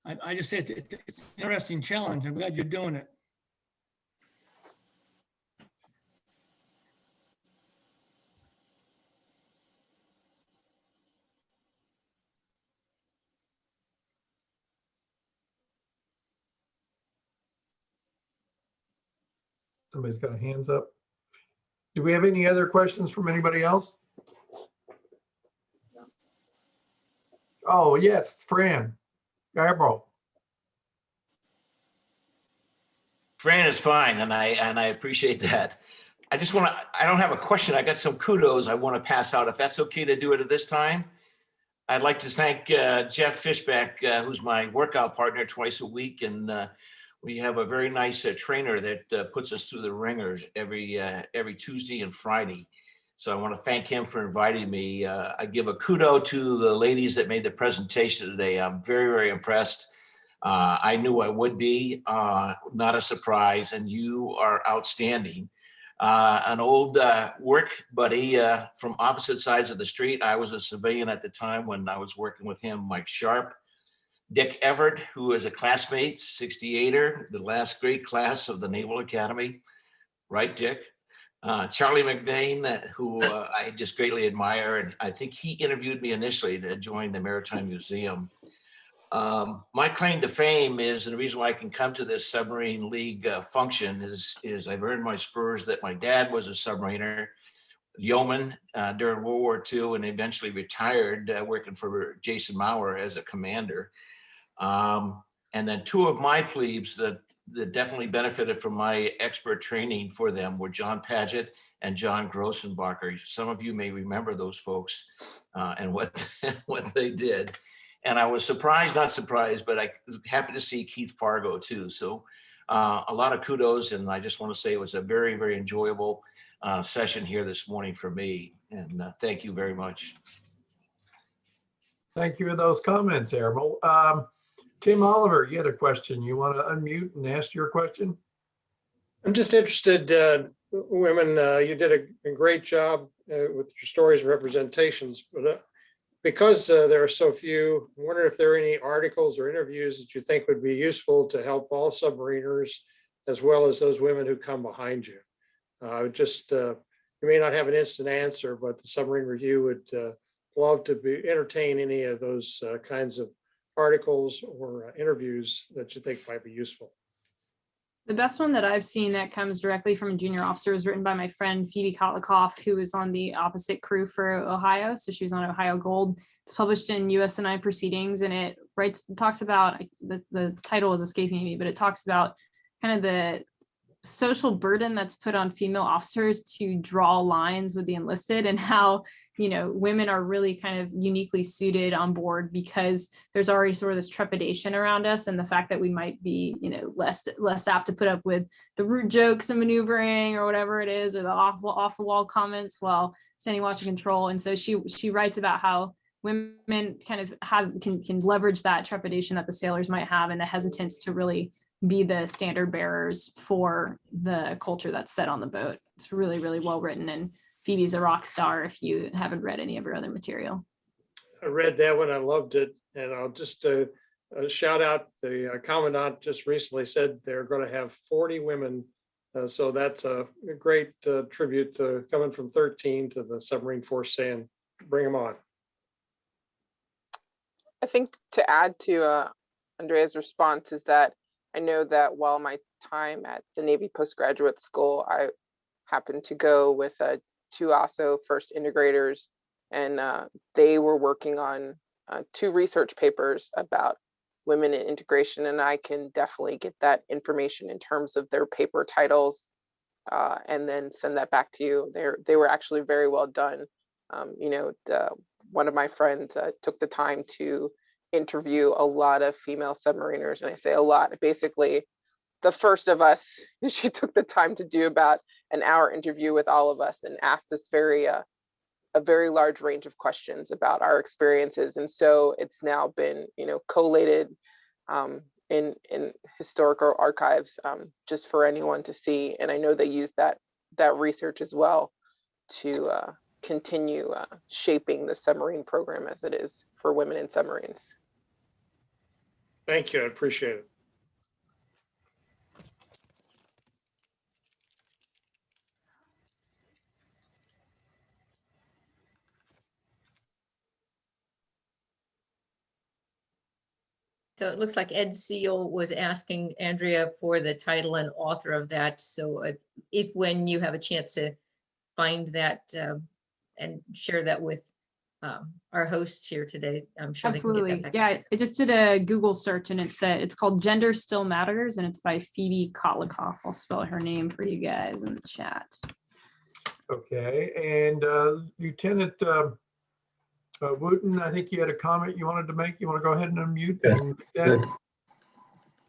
G: I just say it's an interesting challenge. I'm glad you're doing it.
A: Somebody's got a hands up. Do we have any other questions from anybody else? Oh, yes, Fran Garbro.
H: Fran is fine, and I appreciate that. I don't have a question. I got some kudos I want to pass out, if that's okay to do it at this time. I'd like to thank Jeff Fishback, who's my workout partner twice a week. And we have a very nice trainer that puts us through the ringers every Tuesday and Friday. So I want to thank him for inviting me. I give a kudo to the ladies that made the presentation today. I'm very, very impressed. I knew I would be, not a surprise, and you are outstanding. An old work buddy from opposite sides of the street. I was a civilian at the time when I was working with him, Mike Sharp. Dick Everett, who is a classmate, 68er, the last great class of the Naval Academy. Right, Dick? Charlie McVeigh, who I just greatly admire, and I think he interviewed me initially to join the Maritime Museum. My claim to fame is, and the reason why I can come to this submarine league function is I've earned my spurs that my dad was a submariner, yeoman during World War II, and eventually retired working for Jason Maurer as a commander. And then two of my plebes that definitely benefited from my expert training for them were John Paget and John Grossenbacher. Some of you may remember those folks and what they did. And I was surprised, not surprised, but I was happy to see Keith Fargo too. So a lot of kudos. And I just want to say it was a very, very enjoyable session here this morning for me. And thank you very much.
A: Thank you for those comments, Admiral. Tim Oliver, you had a question. You want to unmute and ask your question?
I: I'm just interested, women, you did a great job with your stories and representations, but because there are so few, I wonder if there are any articles or interviews that you think would be useful to help all submariners, as well as those women who come behind you. You may not have an instant answer, but the Submarine Review would love to entertain any of those kinds of articles or interviews that you think might be useful.
D: The best one that I've seen that comes directly from a junior officer is written by my friend Phoebe Kotlikoff, who is on the opposite crew for Ohio. So she was on Ohio Gold. It's published in USNI Proceedings, and it talks about, the title is escaping me, but it talks about kind of the social burden that's put on female officers to draw lines with the enlisted, and how, you know, women are really kind of uniquely suited on board because there's already sort of this trepidation around us, and the fact that we might be, you know, less apt to put up with the rude jokes and maneuvering or whatever it is, or the off the wall comments while standing watch and control. And so she writes about how women kind of can leverage that trepidation that the sailors might have, and the hesitance to really be the standard bearers for the culture that's set on the boat. It's really, really well written, and Phoebe's a rock star if you haven't read any of her other material.
I: I read that one, I loved it, and I'll just shout out, the Commandant just recently said they're going to have 40 women, so that's a great tribute coming from 13 to the submarine force saying, bring them on.
E: I think to add to Andrea's response is that I know that while my time at the Navy Postgraduate School, I happened to go with two also first integrators, and they were working on 2 research papers about women in integration, and I can definitely get that information in terms of their paper titles and then send that back to you. They were actually very well done. You know, one of my friends took the time to interview a lot of female submariners, and I say a lot, basically the first of us. She took the time to do about an hour interview with all of us and asked us a very large range of questions about our experiences. And so it's now been, you know, collated in historical archives just for anyone to see. And I know they use that research as well to continue shaping the submarine program as it is for women in submarines.
I: Thank you, I appreciate it.
C: So it looks like Ed Seal was asking Andrea for the title and author of that. So if when you have a chance to find that and share that with our hosts here today, I'm sure they can get
D: Absolutely.
C: that back.
D: Yeah, I just did a Google search, and it's called Gender Still Matters, and it's by Phoebe Kotlikoff. I'll spell her name for you guys in the chat.
A: Okay, and Lieutenant Wooten, I think you had a comment you wanted to make. You want to go ahead and unmute?
B: Good,
A: and make that?
B: good.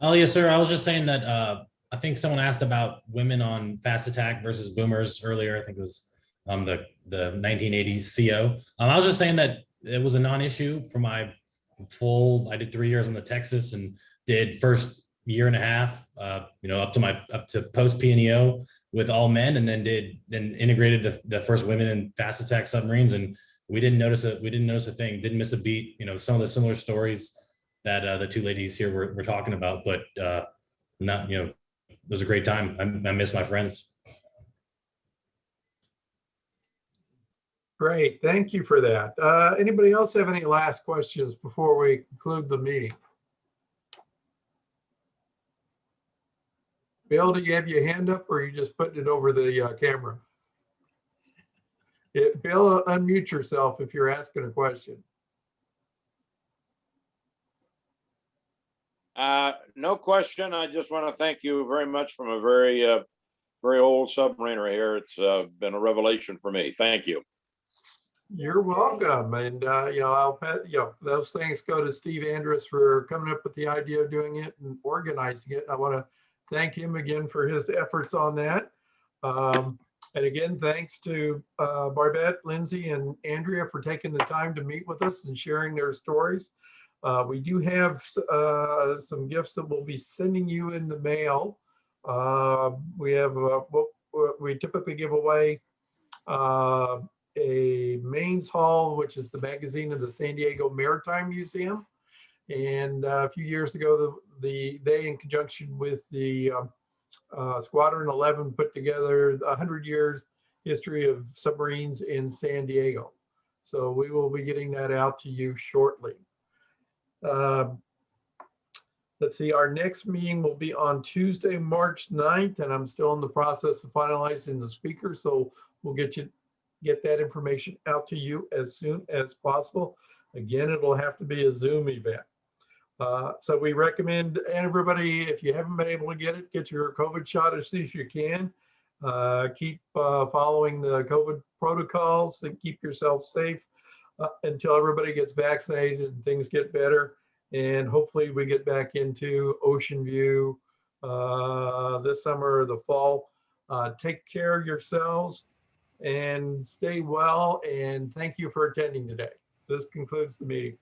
J: Oh, yes, sir. I was just saying that I think someone asked about women on fast attack versus boomers earlier. I think it was the 1980s CO. I was just saying that it was a non-issue for my I did 3 years in the Texas and did first year and a half, up to post PNEO with all men, and then integrated the first women in fast attack submarines, and we didn't notice a thing, didn't miss a beat. Some of the similar stories that the two ladies here were talking about, but not, it was a great time. I miss my friends.
A: Great, thank you for that. Anybody else have any last questions before we conclude the meeting? Bill, do you have your hand up, or are you just putting it over the camera? Bill, unmute yourself if you're asking a question.
K: No question. I just want to thank you very much from a very old submariner here. It's been a revelation for me. Thank you.
A: You're welcome. And, those things go to Steve Andrus for coming up with the idea of doing it and organizing it. I want to thank him again for his efforts on that. And again, thanks to Barbette, Lindsay, and Andrea for taking the time to meet with us and sharing their stories. We do have some gifts that we'll be sending you in the mail. We typically give away a mains haul, which is the magazine of the San Diego Maritime Museum. And a few years ago, they in conjunction with the Squadron 11 put together 100 years history of submarines in San Diego. So we will be getting that out to you shortly. Let's see, our next meeting will be on Tuesday, March 9th, and I'm still in the process of finalizing the speaker. So we'll get that information out to you as soon as possible. Again, it'll have to be a Zoom event. So we recommend everybody, if you haven't been able to get your COVID shot as soon as you can. Keep following the COVID protocols and keep yourself safe until everybody gets vaccinated and things get better. And hopefully we get back into Ocean View this summer or the fall. Take care of yourselves and stay well. And thank you for attending today. This concludes the meeting.